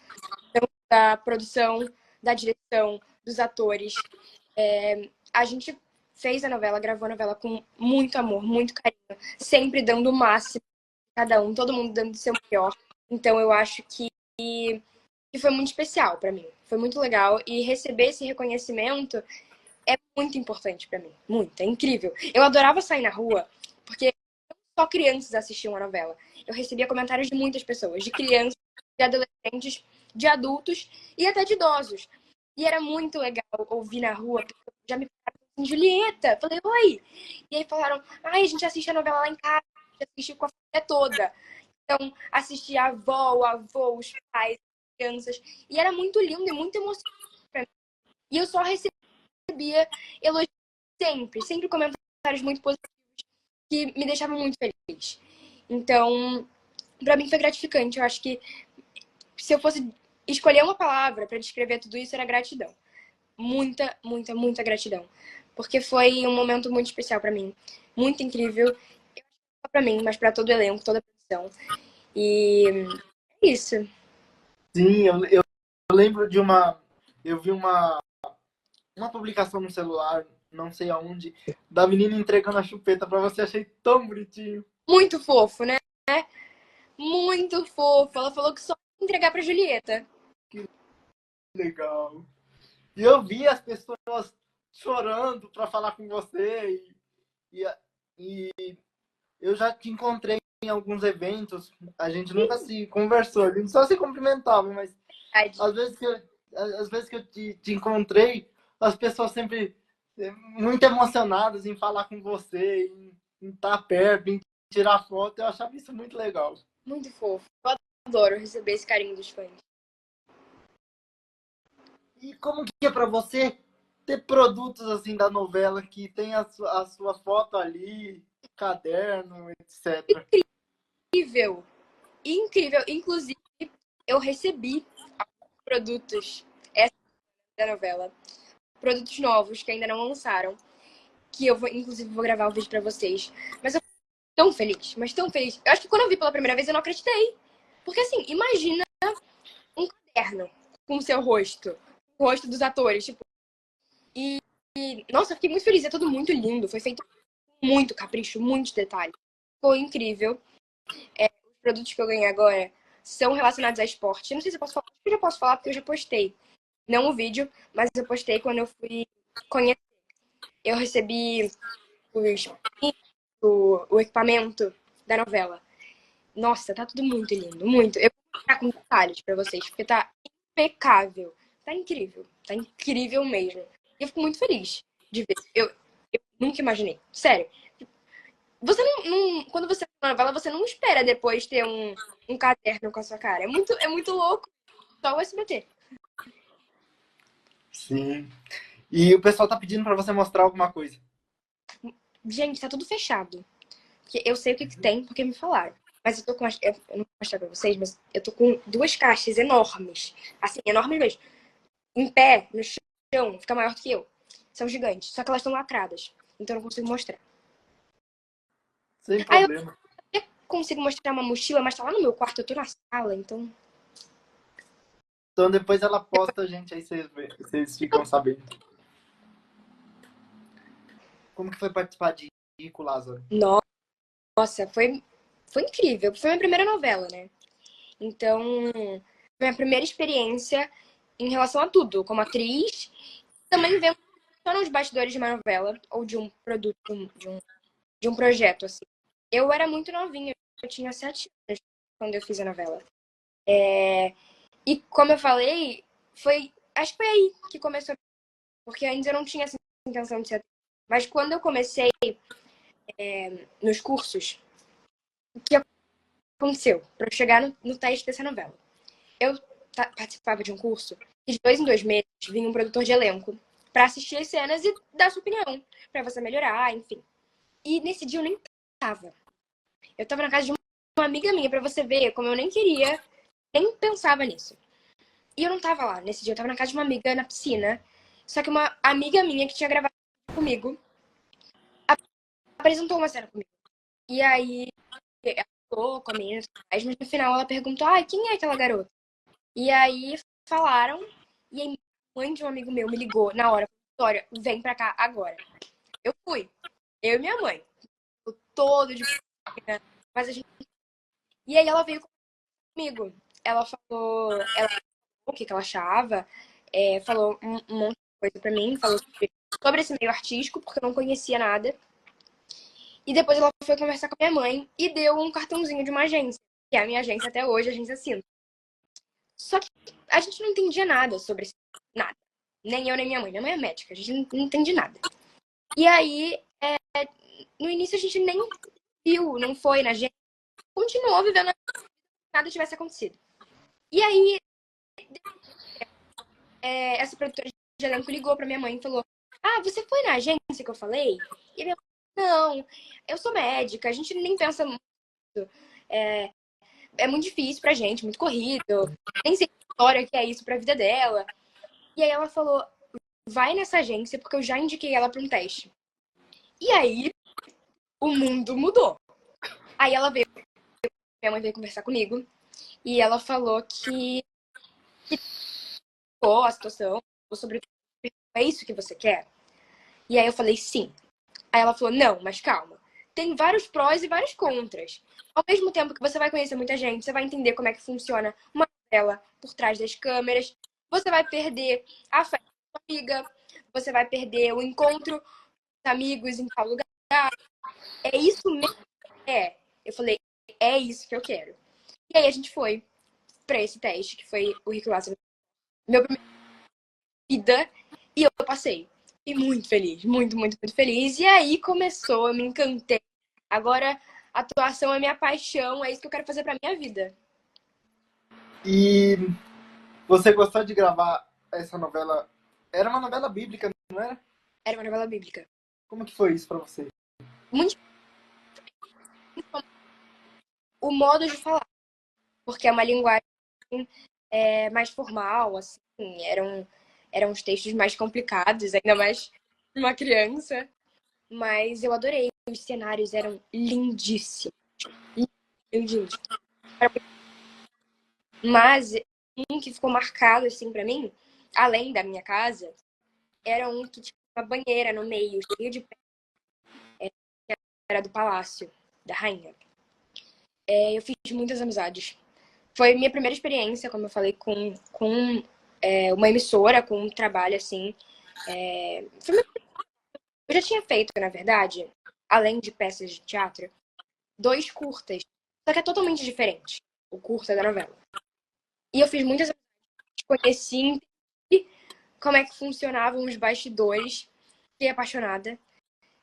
Então, da produção, da direção, dos atores. A gente fez a novela, gravou a novela com muito amor, muito carinho, sempre dando o máximo, cada um, todo mundo dando o seu melhor. Então, eu acho que foi muito especial pra mim. Foi muito legal. E receber esse reconhecimento é muito importante pra mim. Muito. É incrível. Eu adorava sair na rua, porque só crianças assistiam a novela. Eu recebia comentários de muitas pessoas, de crianças, de adolescentes, de adultos e até de idosos. E era muito legal ouvir na rua, já me falaram assim, Julieta, falei, oi. E aí falaram, ai, a gente assiste a novela lá em casa, a gente assiste com a família toda. Então, assistia a avó, o avô, os pais, as crianças. E era muito lindo e muito emocionante pra mim. E eu só recebia elogios sempre, sempre comentários muito positivos que me deixavam muito feliz. Então, pra mim foi gratificante. Eu acho que se eu fosse escolher uma palavra pra descrever tudo isso, era gratidão. Muita, muita, muita gratidão. Porque foi um momento muito especial pra mim. Muito incrível. Não só pra mim, mas pra todo o elenco, toda a produção. E é isso. Sim, eu lembro de uma. Eu vi uma publicação no celular, não sei aonde, da menina entregando a chupeta pra você, achei tão bonitinho. Muito fofo, né? Muito fofo. Ela falou que só ia entregar pra Julieta. Que legal. E eu vi as pessoas chorando pra falar com você e, e eu já te encontrei em alguns eventos, a gente nunca se conversou, a gente só se cumprimentava, mas às vezes que eu te encontrei, as pessoas sempre muito emocionadas em falar com você, em estar perto, em tirar foto. Eu achava isso muito legal. Muito fofo. Eu adoro receber esse carinho dos fãs. E como que é para você ter produtos assim da novela que tem a sua foto ali, caderno, etc. Incrível. Incrível. Inclusive, eu recebi produtos essa da novela. Produtos novos que ainda não lançaram. Que eu vou, inclusive, vou gravar o vídeo pra vocês. Mas eu fico tão feliz, mas tão feliz. Eu acho que quando eu vi pela primeira vez, eu não acreditei. Porque assim, imagina um caderno com o seu rosto. O rosto dos atores, tipo. Nossa, eu fiquei muito feliz. É tudo muito lindo. Foi feito com muito capricho, muitos detalhes. Foi incrível. Os produtos que eu ganhei agora são relacionados a esporte. Eu não sei se eu posso falar. Acho que eu já posso falar porque eu já postei. Não o vídeo, mas eu postei quando eu fui conhecer. Eu recebi os, o equipamento da novela. Nossa, tá tudo muito lindo, muito. Eu vou ficar com detalhes pra vocês, porque tá impecável. Tá incrível. Tá incrível mesmo. E eu fico muito feliz de ver. Eu nunca imaginei. Sério. Você quando você vê uma novela, você não espera depois ter um caderno com a sua cara. É muito louco. Só o SBT. Sim. E o pessoal tá pedindo para você mostrar alguma coisa. Gente, tá tudo fechado. Porque eu sei o que, que tem, porque me falaram. Mas eu tô com. Eu não vou mostrar pra vocês, mas eu tô com duas caixas enormes. Assim, enormes mesmo. Em pé, no chão, fica maior do que eu. São gigantes. Só que elas estão lacradas. Então eu não consigo mostrar. Sem Aí eu problema. até consigo mostrar uma mochila, mas tá lá no meu quarto, eu tô na sala, então. Então depois ela posta a gente, aí vocês ficam sabendo. Como que foi participar de Rico Lázaro? Nossa, foi incrível. Foi minha primeira novela, né? Então, foi minha primeira experiência em relação a tudo, como atriz, também vendo só nos bastidores de uma novela ou de um produto, de um projeto, assim. Eu era muito novinha, eu tinha 7 anos quando eu fiz a novela. E como eu falei, foi acho que foi aí que começou, porque antes eu não tinha essa intenção de ser atriz. Mas quando eu comecei nos cursos, o que aconteceu? Para eu chegar no teste dessa novela. Eu participava de um curso e de 2 em 2 meses vinha um produtor de elenco para assistir as cenas e dar sua opinião, para você melhorar, enfim. E nesse dia eu nem tava. Eu tava na casa de uma amiga minha, para você ver como eu nem queria, nem pensava nisso. E eu não tava lá. Nesse dia eu tava na casa de uma amiga na piscina. Só que uma amiga minha que tinha gravado comigo apresentou uma cena comigo. E aí ela falou com a menina, mas no final ela perguntou: ai, quem é aquela garota? E aí falaram, e aí a mãe de um amigo meu me ligou na hora. Vitória, vem pra cá agora. Eu fui. Eu e minha mãe. Todo de mas a gente... E aí ela veio comigo. Ela falou, o que ela achava, falou um monte de coisa pra mim, falou sobre esse meio artístico, porque eu não conhecia nada. E depois ela foi conversar com a minha mãe e deu um cartãozinho de uma agência, que é a minha agência até hoje, a agência Sino. Só que a gente não entendia nada sobre isso. Nada. Nem eu, nem minha mãe. Minha mãe é médica, a gente não entende nada. E aí, no início a gente nem viu, não foi na gente. Continuou vivendo como se nada tivesse acontecido. E aí, essa produtora de elenco ligou pra minha mãe e falou: ah, você foi na agência que eu falei? E a minha mãe: não, eu sou médica, a gente nem pensa muito. É muito difícil pra gente, muito corrido. Nem sei que história que é isso pra vida dela. E aí ela falou: vai nessa agência, porque eu já indiquei ela pra um teste. E aí, o mundo mudou. Aí ela veio, minha mãe veio conversar comigo, e ela falou que a situação, sobre é isso que você quer? E aí eu falei, sim. Aí ela falou, não, mas calma. Tem vários prós e vários contras. Ao mesmo tempo que você vai conhecer muita gente, você vai entender como é que funciona uma tela por trás das câmeras, você vai perder a festa da sua amiga, você vai perder o encontro com amigos em tal lugar. É isso mesmo? Eu falei, é isso que eu quero. E aí a gente foi pra esse teste, que foi o Rick Ross, meu primeiro vida, e eu passei. E muito feliz, muito, muito, muito feliz. E aí começou, eu me encantei. Agora, a atuação é minha paixão, é isso que eu quero fazer pra minha vida. E você gostou de gravar essa novela? Era uma novela bíblica, não era? Era uma novela bíblica. Como que foi isso pra você? Muito o modo de falar, porque é uma linguagem mais formal, assim, eram os textos mais complicados, ainda mais pra uma criança. Mas eu adorei, os cenários eram lindíssimos. Lindíssimos. Mas um que ficou marcado, assim, pra mim, além da minha casa, era um que tinha uma banheira no meio, cheio de pedra, que era do palácio, da rainha. Eu fiz muitas amizades. Foi minha primeira experiência, como eu falei, com uma emissora, com um trabalho, assim. Eu já tinha feito, na verdade, além de peças de teatro, 2 curtas. Só que é totalmente diferente, o curta da novela. E eu fiz muitas amizades, conheci, entendi como é que funcionavam os bastidores. Fiquei apaixonada.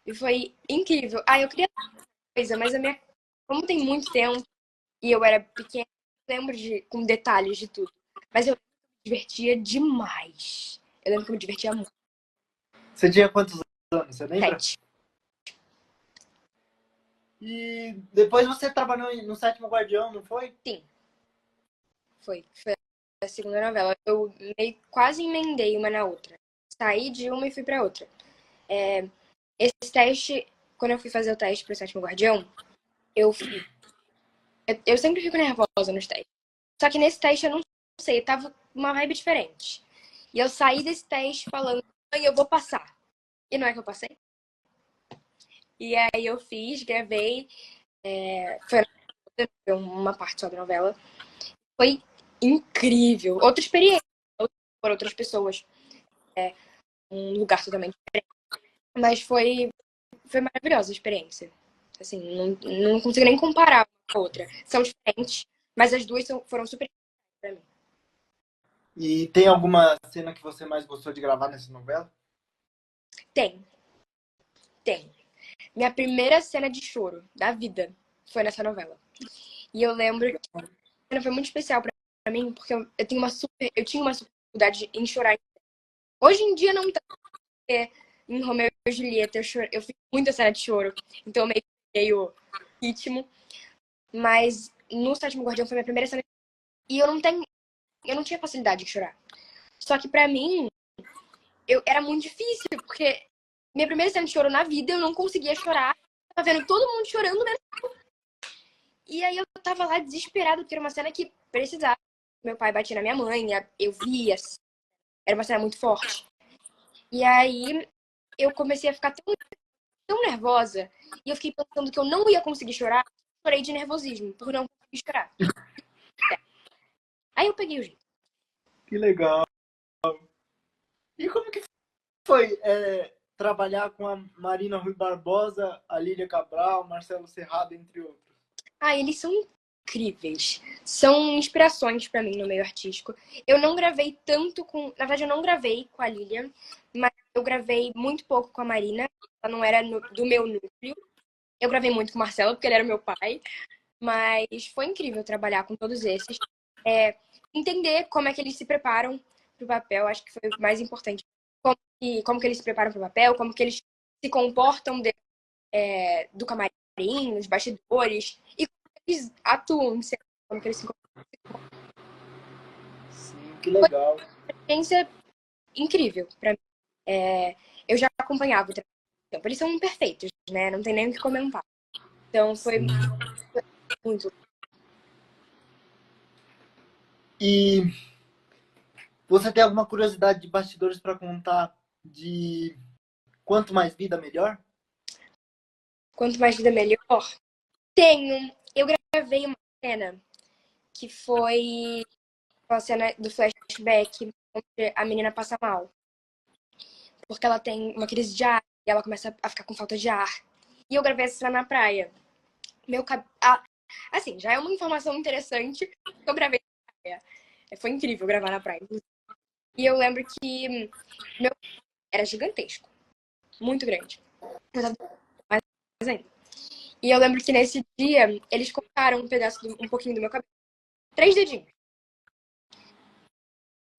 E foi incrível. Ah, eu queria coisa, mas como tem muito tempo e eu era pequena, eu lembro com detalhes de tudo. Mas eu me divertia demais. Eu lembro que eu me divertia muito. Você tinha quantos anos, você lembra? 7. E depois você trabalhou no Sétimo Guardião, não foi? Sim, foi a segunda novela. Eu quase emendei uma na outra. Saí de uma e fui pra outra. Esse teste, quando eu fui fazer o teste pro Sétimo Guardião, eu sempre fico nervosa nos testes. Só que nesse teste eu não sei, tava uma vibe diferente. E eu saí desse teste falando, mãe, eu vou passar. E não é que eu passei? E aí eu fiz, gravei, foi uma parte só da novela. Foi incrível. Outra experiência, por outras pessoas. Um lugar totalmente diferente. Mas foi maravilhosa a experiência. Assim, não consigo nem comparar uma com a outra. São diferentes, mas as duas foram super pra mim. E tem alguma cena que você mais gostou de gravar nessa novela? Tem, tem. Minha primeira cena de choro da vida foi nessa novela. E eu lembro que a cena foi muito especial pra mim, porque eu tinha uma super dificuldade em chorar. Hoje em dia não tá, porque em Romeu e Julieta eu fiz muita cena de choro, então eu meio que peguei o ritmo. Mas no Sétimo Guardião foi minha primeira cena. E eu não tinha facilidade de chorar. Só que pra mim, era muito difícil, porque minha primeira cena de choro na vida, eu não conseguia chorar. Tava vendo todo mundo chorando, né? E aí eu tava lá desesperada, porque era uma cena que precisava. Meu pai batia na minha mãe, eu via. Era uma cena muito forte. E aí eu comecei a ficar tão nervosa. E eu fiquei pensando que eu não ia conseguir chorar. Chorei de nervosismo, por não conseguir chorar. Aí eu peguei o jeito. Que legal. E como que foi trabalhar com a Marina Rui Barbosa, a Lília Cabral, Marcelo Serrado, entre outros? Ah, eles são incríveis. São inspirações pra mim no meio artístico. Eu não gravei tanto com. Na verdade, eu não gravei com a Lilian, mas eu gravei muito pouco com a Marina. Ela não era do meu núcleo. Eu gravei muito com o Marcelo, porque ele era meu pai. Mas foi incrível trabalhar com todos esses. Entender como é que eles se preparam pro papel, acho que foi o mais importante. Como que eles se preparam pro papel, como que eles se comportam do camarim, nos bastidores, e como eles atuam, como que eles se comportam. Sim, que legal. Experiência incrível pra mim. Eu já acompanhava o tempo. Eles são perfeitos, né? Não tem nem o que comentar. Então foi Sim. muito. E você tem alguma curiosidade de bastidores para contar de quanto mais vida, melhor? Quanto mais vida, melhor. Tenho. Eu gravei uma cena que foi uma cena do flashback onde a menina passa mal. Porque ela tem uma crise de ar e ela começa a ficar com falta de ar. E eu gravei essa cena na praia. Meu cabelo. Assim, já é uma informação interessante que eu gravei na praia. Foi incrível gravar na praia. E eu lembro que meu era gigantesco. Muito grande. Mais ainda. E eu lembro que nesse dia eles cortaram um pouquinho do meu cabelo. 3 dedinhos.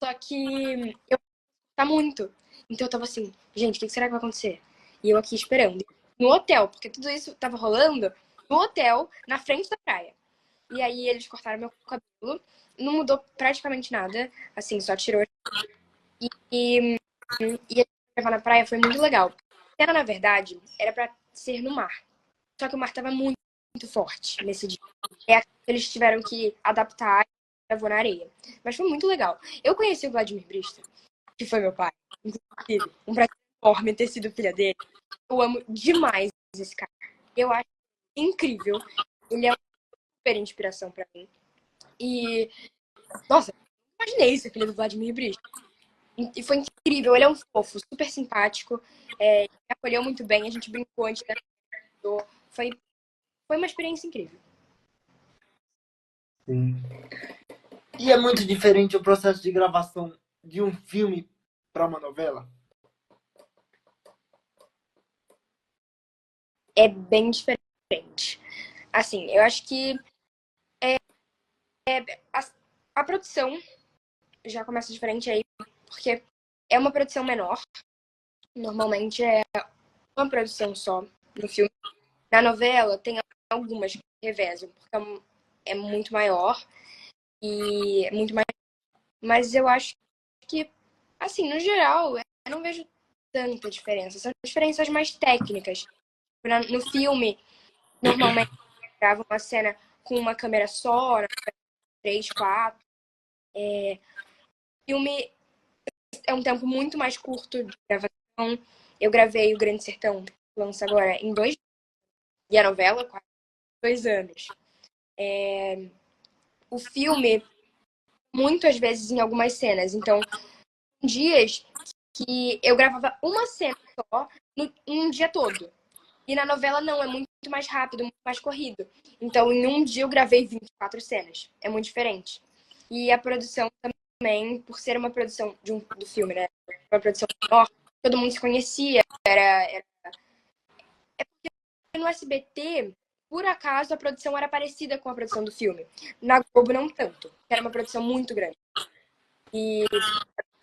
Só que eu tá muito. Então eu tava assim, gente, o que será que vai acontecer? E eu aqui esperando. No hotel, porque tudo isso tava rolando no hotel, na frente da praia. E aí eles cortaram meu cabelo. Não mudou praticamente nada. Assim, só tirou. E gravar na praia foi muito legal. A cena, na verdade, era pra ser no mar. Só que o mar tava muito forte nesse dia. Eles tiveram que adaptar e gravou na areia. Mas foi muito legal. Eu conheci o Vladimir Brista, que foi meu pai. Inclusive, um prazer enorme ter sido filha dele. Eu amo demais esse cara. Eu acho incrível. Ele é uma super inspiração pra mim. E, nossa, imaginei ser filha do Vladimir Brista. E foi incrível. Ele é um fofo, super simpático. Me acolheu muito bem. A gente brincou antes da. Foi, foi uma experiência incrível. Sim. E é muito diferente o processo de gravação de um filme para uma novela? É bem diferente. Assim, eu acho que a, a produção já começa diferente aí, porque é uma produção menor. Normalmente é uma produção só no filme. Na novela tem algumas que revezam, porque é muito maior e é muito mais. Mas eu acho que, assim, no geral, eu não vejo tanta diferença. São diferenças mais técnicas. No filme, normalmente grava uma cena com uma câmera só, 3, 4. O filme é um tempo muito mais curto de gravação. Eu gravei o Grande Sertão, que lança agora em 2 dias. E a novela, quase 2 anos. O filme, muitas vezes em algumas cenas. Então, dias que eu gravava uma cena só um dia todo. E na novela não, é muito mais rápido, muito mais corrido. Então, em um dia eu gravei 24 cenas. É muito diferente. E a produção também também, por ser uma produção do filme, né? Uma produção menor, todo mundo se conhecia. É porque no SBT, por acaso, a produção era parecida com a produção do filme. Na Globo, não tanto. Era uma produção muito grande. E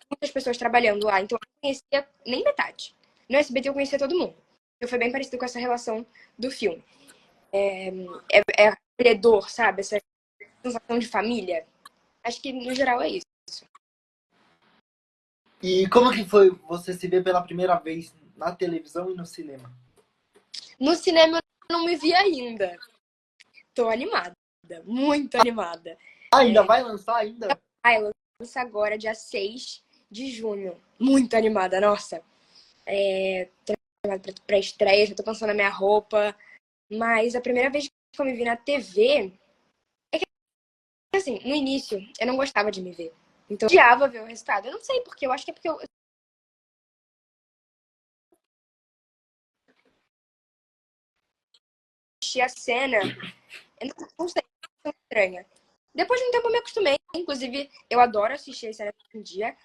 muitas pessoas trabalhando lá. Então, eu não conhecia nem metade. No SBT, eu conhecia todo mundo. Então, foi bem parecido com essa relação do filme. É acolhedor, sabe? Essa sensação de família. Acho que, no geral, é isso. E como que foi você se ver pela primeira vez na televisão e no cinema? No cinema, eu não me vi ainda. Tô animada. Muito animada. Ah, ainda vai lançar ainda? Ela lança agora, dia 6 de junho. Muito animada, nossa. Tô animada pra estreia, já tô pensando na minha roupa. Mas a primeira vez que eu me vi na TV é que, assim, no início, eu não gostava de me ver. Então, eu odiava ver o resultado. Eu não sei porque, eu acho que é porque eu assisti a cena, eu não sei, é estranha. Depois de um tempo eu me acostumei. Inclusive, eu adoro assistir as cenas hoje em dia,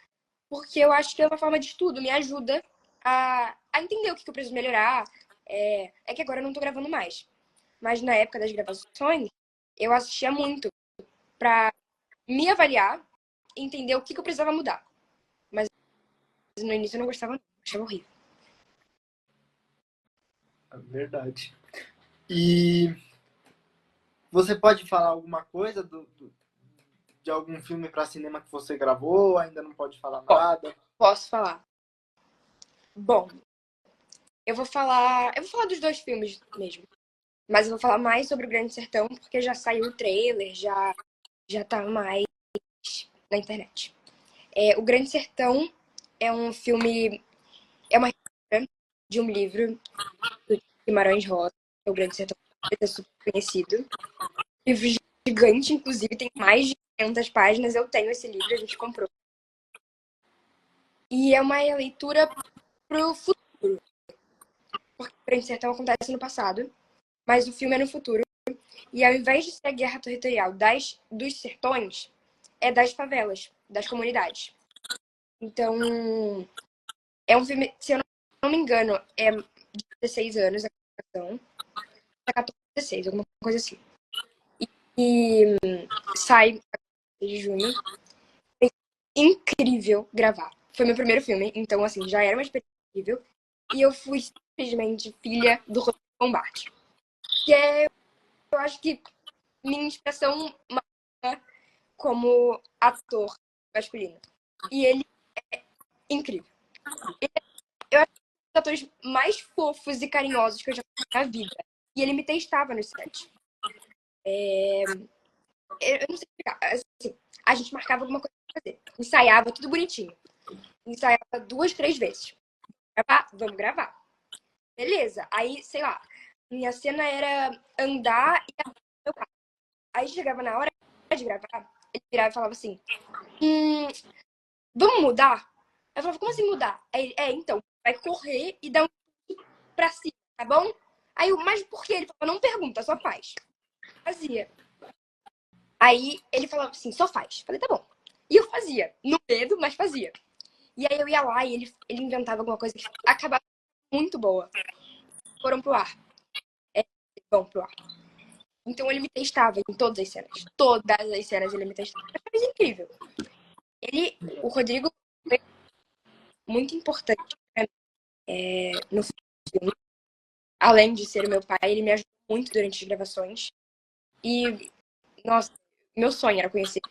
porque eu acho que é uma forma de estudo, me ajuda a entender o que eu preciso melhorar. É que agora eu não tô gravando mais. Mas na época das gravações, eu assistia muito pra me avaliar e entender o que eu precisava mudar. Mas no início eu não gostava, não. Achava horrível. É verdade. E você pode falar alguma coisa de algum filme para cinema que você gravou? Ainda não pode falar nada? Posso falar? Bom, eu vou falar dos dois filmes mesmo. Mas eu vou falar mais sobre o Grande Sertão, porque já saiu o trailer, já tá mais na internet. O Grande Sertão é um filme, é uma história de um livro do Guimarães Rosa, que é o Grande Sertão, é super conhecido. Livro gigante, inclusive, tem mais de 500 páginas. Eu tenho esse livro, a gente comprou. E é uma leitura pro futuro, porque o Grande Sertão acontece no passado, mas o filme é no futuro. E ao invés de ser a guerra territorial dos sertões, é das favelas, das comunidades. Então, é um filme, se eu não me engano, é de 16 anos a gravação. É 14, 16, alguma coisa assim. E sai de junho. É incrível gravar. Foi meu primeiro filme, então, assim, já era uma experiência incrível. E eu fui simplesmente filha do Rodrigo Combate. Que é, eu acho que, minha inspiração maior como ator masculino. E ele é incrível. Eu acho que um dos atores mais fofos e carinhosos que eu já vi na vida. E ele me testava no set. Eu não sei explicar. Assim, a gente marcava alguma coisa pra fazer. Ensaiava tudo bonitinho. Ensaiava 2, 3 vezes. Gravar? Vamos gravar. Beleza. Aí, sei lá, minha cena era andar e abraçar meu pai. Aí chegava na hora de gravar, ele virava e falava assim: vamos mudar? Eu falava, como assim mudar? Aí, então, vai correr e dar um pra cima, tá bom? Aí eu, mas por quê? Ele falou, não pergunta, só faz. Fazia. Aí ele falava assim, só faz. Falei, tá bom. E eu fazia, no medo, mas fazia. E aí eu ia lá e ele inventava alguma coisa que acabava muito boa. Foram pro ar. Vão pro ar. Então ele me testava em todas as cenas. Todas as cenas ele me testava. Foi incrível. O Rodrigo, foi muito importante no filme. Além de ser o meu pai, ele me ajudou muito durante as gravações. E, nossa, meu sonho era conhecer.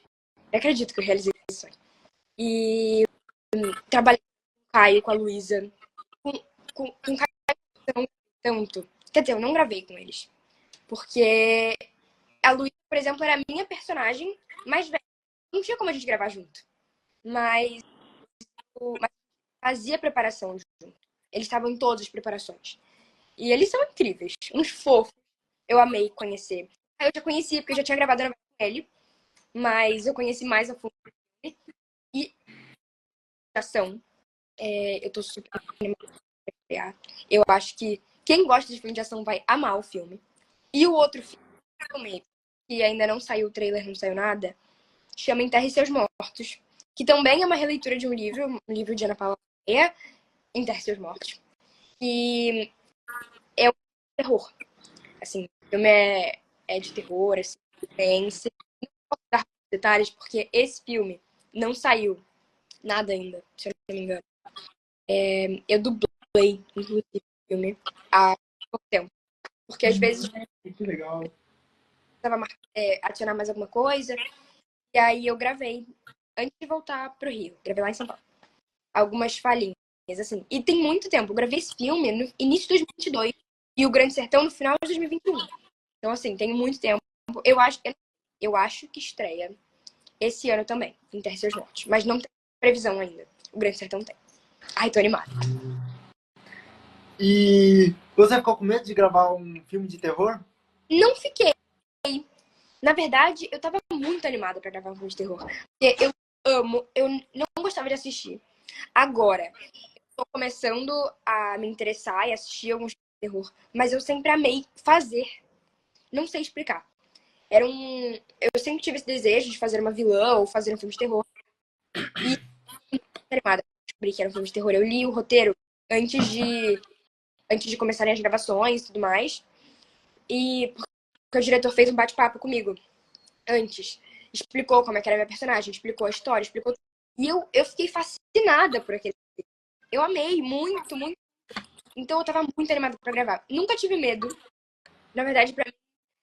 Eu acredito que eu realizei esse sonho. E trabalhei com o Caio, com a Luísa. Com o Caio tanto. Quer dizer, eu não gravei com eles. Porque a Luísa, por exemplo, era a minha personagem mais velha. Não tinha como a gente gravar junto. Mas fazia preparação junto. Eles estavam em todas as preparações. E eles são incríveis. Uns fofos. Eu amei conhecer. Eu já conhecia, porque eu já tinha gravado a novela com ele. Mas eu conheci mais a fundo. E ação. Eu tô super animada. Eu acho que quem gosta de filme de ação vai amar o filme. E o outro filme, que ainda não saiu o trailer, não saiu nada, chama Enterre Seus Mortos, que também é uma releitura de um livro de Ana Paula Aranha, Em Terra e Seus Mortos. E é um terror. Assim, o filme é de terror, assim, suspense. Não posso dar detalhes, porque esse filme não saiu nada ainda, se eu não me engano. Eu dublei, inclusive, o filme há pouco tempo. Porque às vezes Que legal. precisava adicionar mais alguma coisa. E aí eu gravei antes de voltar pro Rio. Gravei lá em São Paulo. Algumas falhinhas, assim. E tem muito tempo. Eu gravei esse filme no início de 2022 e o Grande Sertão no final de 2021. Então, assim, tem muito tempo. Eu acho que estreia esse ano também, em Terra e Seus Mortos. Mas não tem previsão ainda. O Grande Sertão tem. Ai, tô animada. E você ficou com medo de gravar um filme de terror? Não fiquei. Na verdade, eu tava muito animada pra gravar um filme de terror. Porque eu não gostava de assistir. Agora, tô começando a me interessar e assistir alguns filmes de terror. Mas eu sempre amei fazer. Não sei explicar. Eu sempre tive esse desejo de fazer uma vilã ou fazer um filme de terror. E animada pra descobrir que era um filme de terror. Eu li o roteiro antes de começarem as gravações e tudo mais. E porque o diretor fez um bate-papo comigo antes. Explicou como é que era a minha personagem, explicou a história, explicou tudo. E eu fiquei fascinada por aquele filme. Eu amei muito, muito. Então eu tava muito animada pra gravar. Nunca tive medo. Na verdade, pra mim,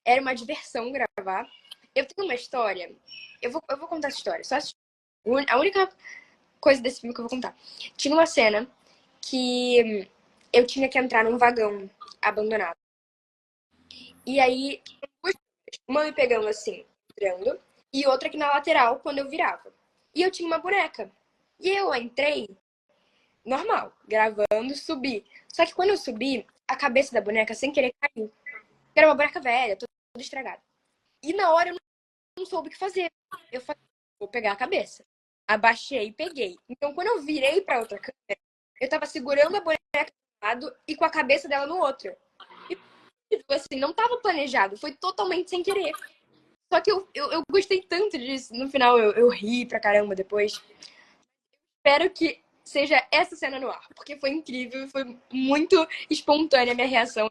era uma diversão gravar. Eu tenho uma história. Eu vou contar essa história. A única coisa desse filme que eu vou contar. Tinha uma cena que eu tinha que entrar num vagão abandonado. E aí, uma me pegando assim, entrando, e outra aqui na lateral, quando eu virava. E eu tinha uma boneca. E eu entrei normal, gravando, subi. Só que quando eu subi, a cabeça da boneca, sem querer, caiu. Era uma boneca velha, toda estragada. E na hora eu não soube o que fazer. Eu falei, vou pegar a cabeça. Abaixei e peguei. Então, quando eu virei pra outra câmera, eu tava segurando a boneca de um lado e com a cabeça dela no outro. E, assim, não tava planejado. Foi totalmente sem querer. Só que eu gostei tanto disso. No final, eu ri pra caramba depois. Espero que seja essa cena no ar. Porque foi incrível. Foi muito espontânea a minha reação.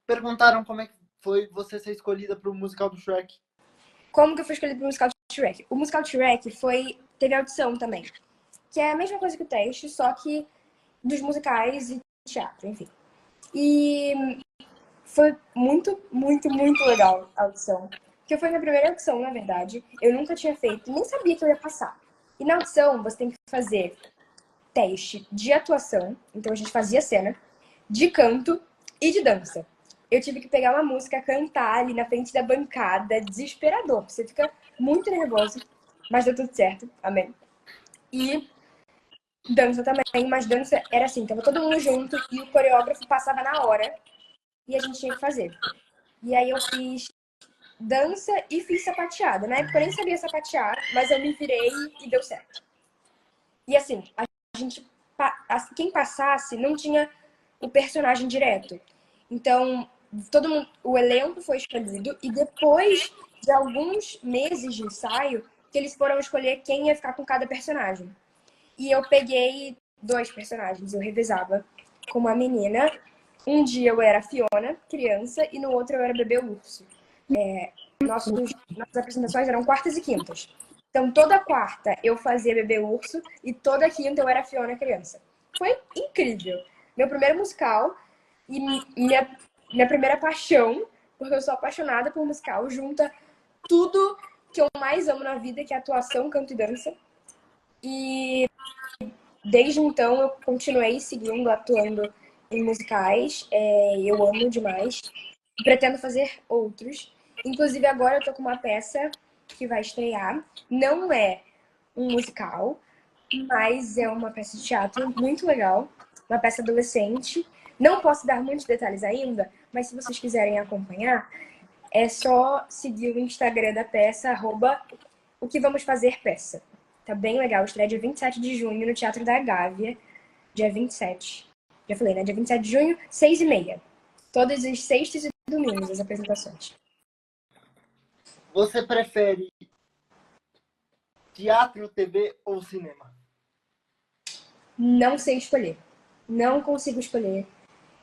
Perguntaram como é que foi você ser escolhida para o musical do Shrek. Como que eu fui escolhida pro musical de Shrek? O musical de Shrek teve audição também. Que é a mesma coisa que o teste, só que dos musicais e teatro, enfim. E foi muito, muito, muito legal a audição. Porque foi minha primeira audição, na verdade. Eu nunca tinha feito, nem sabia que eu ia passar. E na audição, você tem que fazer teste de atuação. Então a gente fazia cena, de canto e de dança. Eu tive que pegar uma música, cantar ali na frente da bancada, desesperador. Você fica muito nervoso, mas deu tudo certo. Amém. E dança também, mas dança era assim, tava todo mundo junto e o coreógrafo passava na hora e a gente tinha que fazer. E aí eu fiz dança e fiz sapateada. Na época eu nem sabia sapatear, mas eu me virei e deu certo. E assim, a gente, quem passasse não tinha o personagem direto. Então, todo mundo, o elenco foi escolhido e depois de alguns meses de ensaio, que eles foram escolher quem ia ficar com cada personagem. E eu peguei 2 personagens, eu revezava com uma menina. Um dia eu era a Fiona, criança, e no outro eu era bebê urso. Nossas apresentações eram quartas e quintas. Então, toda quarta eu fazia bebê urso e toda quinta eu era a Fiona, criança. Foi incrível. Meu primeiro musical e minha primeira paixão, porque eu sou apaixonada por musical, junta tudo que eu mais amo na vida, que é atuação, canto e dança. E desde então eu continuei seguindo, atuando em musicais. Eu amo demais. Pretendo fazer outros. Inclusive agora eu tô com uma peça que vai estrear. Não é um musical, mas é uma peça de teatro muito legal. Uma peça adolescente. Não posso dar muitos detalhes ainda, mas se vocês quiserem acompanhar, é só seguir o Instagram da peça, @o que vamos fazer peça. Tá bem legal. Estreia dia 27 de junho no Teatro da Gávea. Dia 27. Já falei, né? Dia 27 de junho, 6h30. Todas as sextas e domingos, as apresentações. Você prefere teatro, TV ou cinema? Não sei escolher. Não consigo escolher.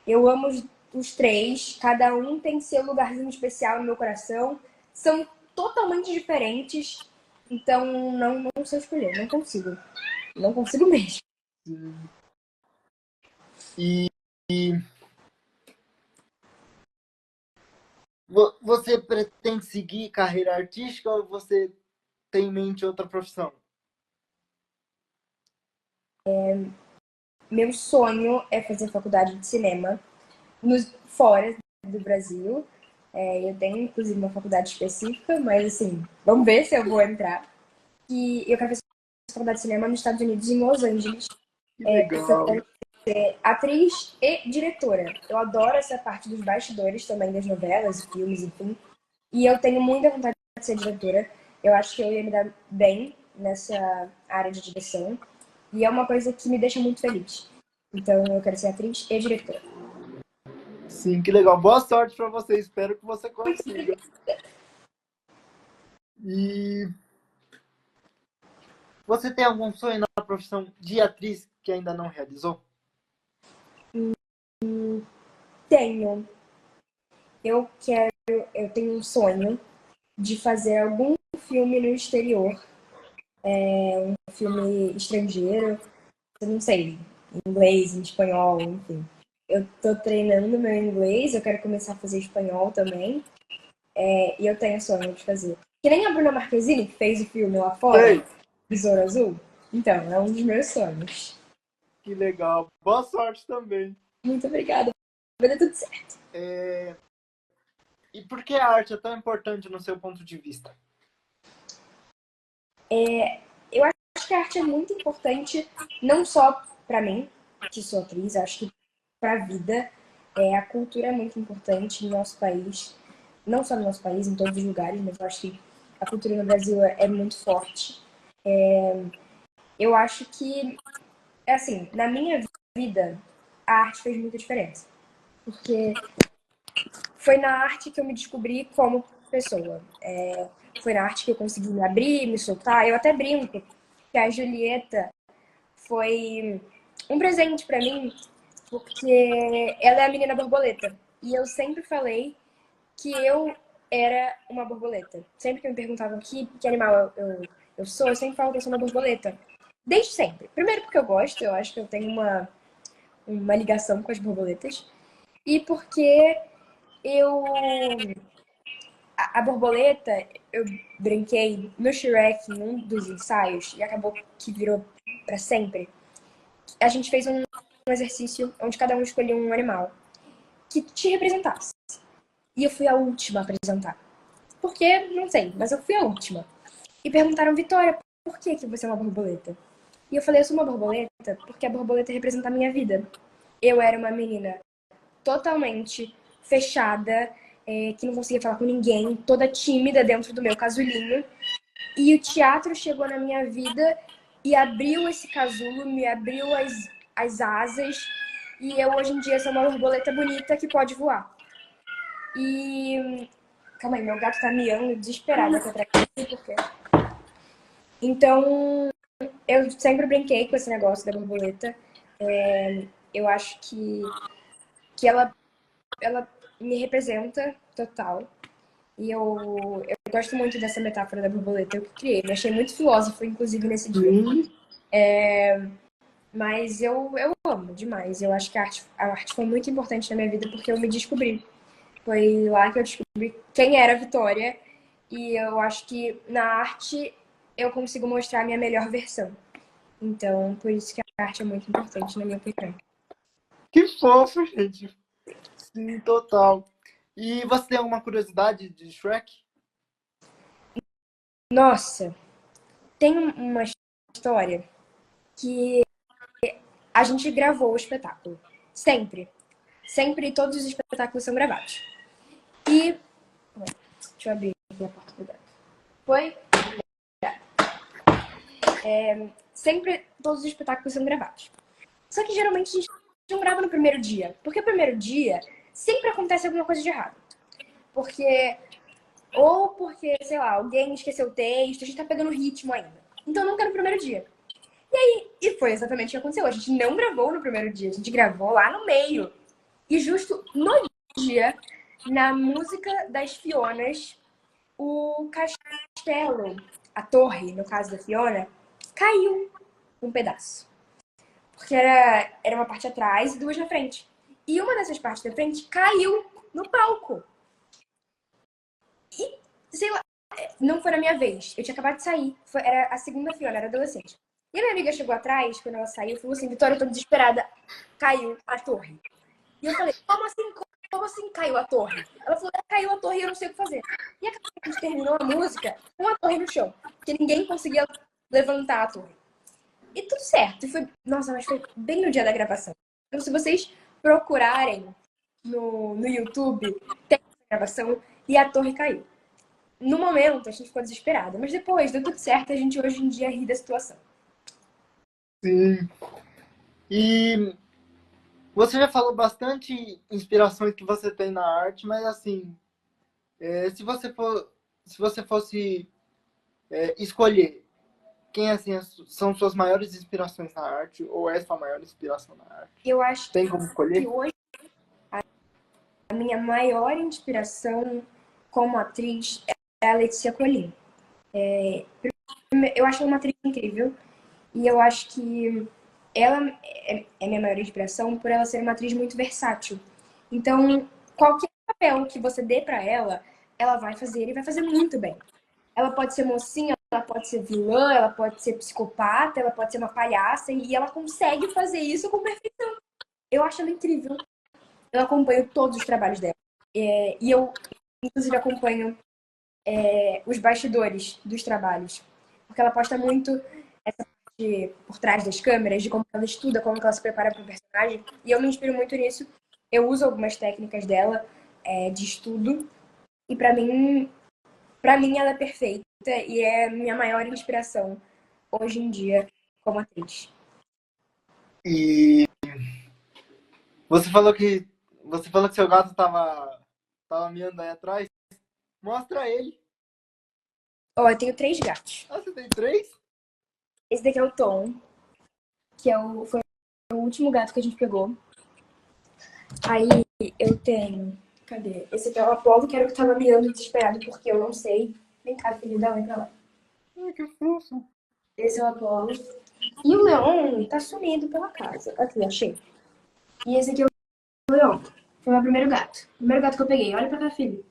Eu amo os três. Cada um tem seu lugarzinho especial no meu coração. São totalmente diferentes. Então, não sei escolher. Não consigo. Não consigo mesmo. E você pretende seguir carreira artística ou você tem em mente outra profissão? Meu sonho é fazer faculdade de cinema fora do Brasil. Eu tenho, inclusive, uma faculdade específica, mas, assim, vamos ver se eu vou entrar. E eu quero fazer faculdade de cinema nos Estados Unidos, em Los Angeles. Que Porque eu legal. quero ser atriz e diretora. Eu adoro essa parte dos bastidores também, das novelas, filmes, enfim. E eu tenho muita vontade de ser diretora. Eu acho que eu ia me dar bem nessa área de direção. E é uma coisa que me deixa muito feliz. Então, eu quero ser atriz e diretora. Sim, que legal. Boa sorte para você. Espero que você Muito consiga. obrigada. E você tem algum sonho na profissão de atriz que ainda não realizou? Tenho. Eu tenho um sonho de fazer algum filme no exterior. Um filme estrangeiro. Eu não sei, em inglês, em espanhol, enfim. Eu tô treinando meu inglês, eu quero começar a fazer espanhol também. E eu tenho sonho de fazer. Que nem a Bruna Marquezine, que fez o filme lá fora, Sei. Besouro Azul. Então, é um dos meus sonhos. Que legal. Boa sorte também. Muito obrigada. Vai dar tudo certo. E por que a arte é tão importante no seu ponto de vista? Eu acho que a arte é muito importante, não só pra mim, que sou atriz, acho que pra vida. A cultura é muito importante no nosso país. Não só no nosso país, em todos os lugares, mas eu acho que a cultura no Brasil é muito forte. Eu acho que, assim, na minha vida, a arte fez muita diferença. Porque foi na arte que eu me descobri como pessoa. Foi na arte que eu consegui me abrir, me soltar. Eu até brinco que a Julieta foi um presente pra mim, porque ela é a menina borboleta. E eu sempre falei que eu era uma borboleta. Sempre que me perguntavam que animal eu sou, eu sempre falo que eu sou uma borboleta. Desde sempre. Primeiro porque eu gosto, eu acho que eu tenho uma ligação com as borboletas. E porque eu. A borboleta, eu brinquei no Shrek, em um dos ensaios, e acabou que virou pra sempre. A gente fez um exercício onde cada um escolhia um animal que te representasse. E eu fui a última a apresentar. Porque, não sei, mas eu fui a última. E perguntaram, Vitória, por que você é uma borboleta? E eu falei, eu sou uma borboleta porque a borboleta representa a minha vida. Eu era uma menina totalmente fechada, que não conseguia falar com ninguém, toda tímida dentro do meu casulinho. E o teatro chegou na minha vida e abriu esse casulo, me abriu as asas. E eu hoje em dia sou uma borboleta bonita que pode voar. E. Calma aí, meu gato tá miando desesperado aqui atrás. Não sei por quê. Então, eu sempre brinquei com esse negócio da borboleta. Eu acho que ela me representa total. E eu gosto muito dessa metáfora da borboleta. Eu que criei. Me achei muito filósofo, inclusive, nesse dia. Sim. Mas eu amo demais. Eu acho que a arte foi muito importante na minha vida porque eu me descobri. Foi lá que eu descobri quem era a Vitória. E eu acho que na arte eu consigo mostrar a minha melhor versão. Então, por isso que a arte é muito importante, na minha opinião. Que fofo, gente. Sim, total. E você tem alguma curiosidade de Shrek? Nossa, tem uma história que a gente gravou o espetáculo. Sempre. Sempre todos os espetáculos são gravados. E. Deixa eu abrir aqui a porta do gato. Foi? Sempre todos os espetáculos são gravados. Só que geralmente a gente não grava no primeiro dia. Porque o primeiro dia sempre acontece alguma coisa de errado. Porque. Ou porque, sei lá, alguém esqueceu o texto, a gente tá pegando ritmo ainda. Então nunca no primeiro dia. E foi exatamente o que aconteceu. A gente não gravou no primeiro dia, a gente gravou lá no meio. E justo no dia, na música das Fionas, o castelo, a torre, no caso da Fiona, caiu um pedaço. Porque era uma parte atrás e duas na frente. E uma dessas partes da frente caiu no palco. E, sei lá, não foi na minha vez. Eu tinha acabado de sair. Era a segunda Fiona, era adolescente. E a minha amiga chegou atrás, quando ela saiu, falou assim, Vitória, eu tô desesperada. Caiu a torre. E eu falei, como assim caiu a torre? Ela falou, caiu a torre e eu não sei o que fazer. E a gente terminou a música com a torre no chão. Porque ninguém conseguia levantar a torre. E tudo certo. E foi, nossa, mas foi bem no dia da gravação. Então, se vocês procurarem no YouTube, tem a gravação e a torre caiu. No momento, a gente ficou desesperada. Mas depois, deu tudo certo. A gente hoje em dia ri da situação. Sim. E você já falou bastante inspirações que você tem na arte, mas assim, se você fosse escolher quem assim são suas maiores inspirações na arte, ou é sua maior inspiração na arte? Eu acho Tem como escolher? que hoje a minha maior inspiração como atriz é a Letícia Colin. Eu acho ela uma atriz incrível e eu acho que ela é minha maior inspiração por ela ser uma atriz muito versátil. Então, qualquer papel que você dê pra ela, ela vai fazer e vai fazer muito bem. Ela pode ser mocinha, ela pode ser vilã, ela pode ser psicopata, ela pode ser uma palhaça e ela consegue fazer isso com perfeição. Eu acho ela incrível. Eu acompanho todos os trabalhos dela. E eu, inclusive, acompanho os bastidores dos trabalhos. Porque ela posta muito essa parte por trás das câmeras, de como ela estuda, como ela se prepara para o personagem. E eu me inspiro muito nisso. Eu uso algumas técnicas dela de estudo. E para mim ela é perfeita e é minha maior inspiração hoje em dia como atriz. E você falou que seu gato tava miando aí atrás. Mostra ele. Ó, eu tenho 3 gatos. Ah, você tem 3? Esse daqui é o Tom, que foi o último gato que a gente pegou. Aí eu tenho. Cadê? Esse aqui é o Apolo, que era o que tava miando desesperado, porque eu não sei. Vem cá, filho, dá oi pra lá. Ai, que fofo. Esse é o Apolo. E o Leon tá sumido pela casa. Aqui, achei. E esse aqui é o Leon. Foi o meu primeiro gato. Primeiro gato que eu peguei. Olha pra cá, filho.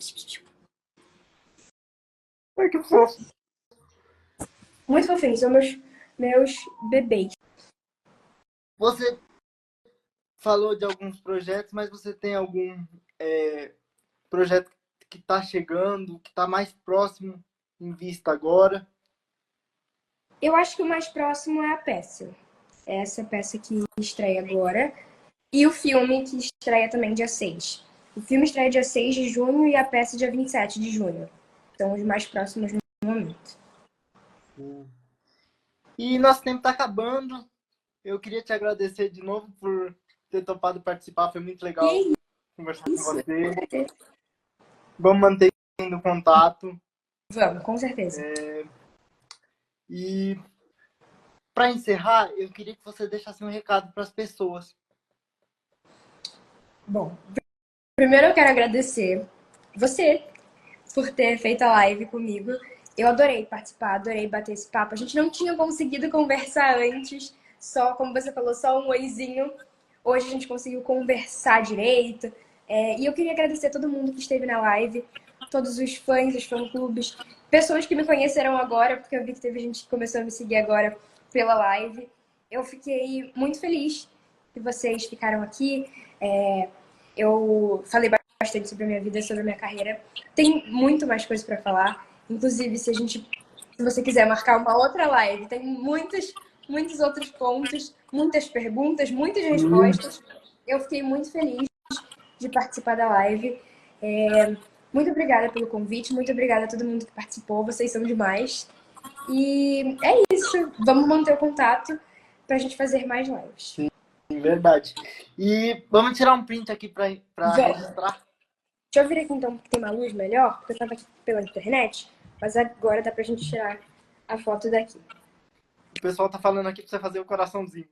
Ai, que fofo. Muito fofinhos. São meus bebês. Você falou de alguns projetos, mas você tem algum projeto que está chegando, que está mais próximo em vista agora? Eu acho que o mais próximo é a peça. É essa peça que estreia agora. E o filme que estreia também dia 6. O filme estreia dia 6 de junho e a peça dia 27 de junho. São os mais próximos no momento. E nosso tempo está acabando. Eu queria te agradecer de novo por ter topado participar. Foi muito legal E conversar com isso, você. com certeza. Vamos manter contato. Vamos, com certeza. E para encerrar, eu queria que você deixasse um recado para as pessoas. Bom, primeiro eu quero agradecer você por ter feito a live comigo. Eu adorei participar, adorei bater esse papo. A gente não tinha conseguido conversar antes, só, como você falou, só um oizinho. Hoje a gente conseguiu conversar direito. E eu queria agradecer a todo mundo que esteve na live, todos os fãs, os fã-clubes, pessoas que me conheceram agora, porque eu vi que teve gente que começou a me seguir agora pela live. Eu fiquei muito feliz que vocês ficaram aqui. Eu falei bastante sobre a minha vida, sobre a minha carreira. Tem muito mais coisa para falar. Inclusive, se você quiser marcar uma outra live, tem muitos outros pontos, muitas perguntas, muitas respostas. Eu fiquei muito feliz de participar da live. Muito obrigada pelo convite, muito obrigada a todo mundo que participou, vocês são demais. E é isso, vamos manter o contato para a gente fazer mais lives. Sim, verdade. E vamos tirar um print aqui para registrar. Deixa eu vir aqui então, porque tem uma luz melhor, porque eu tava aqui pela internet, mas agora dá pra gente tirar a foto daqui. O pessoal tá falando aqui pra você fazer o coraçãozinho.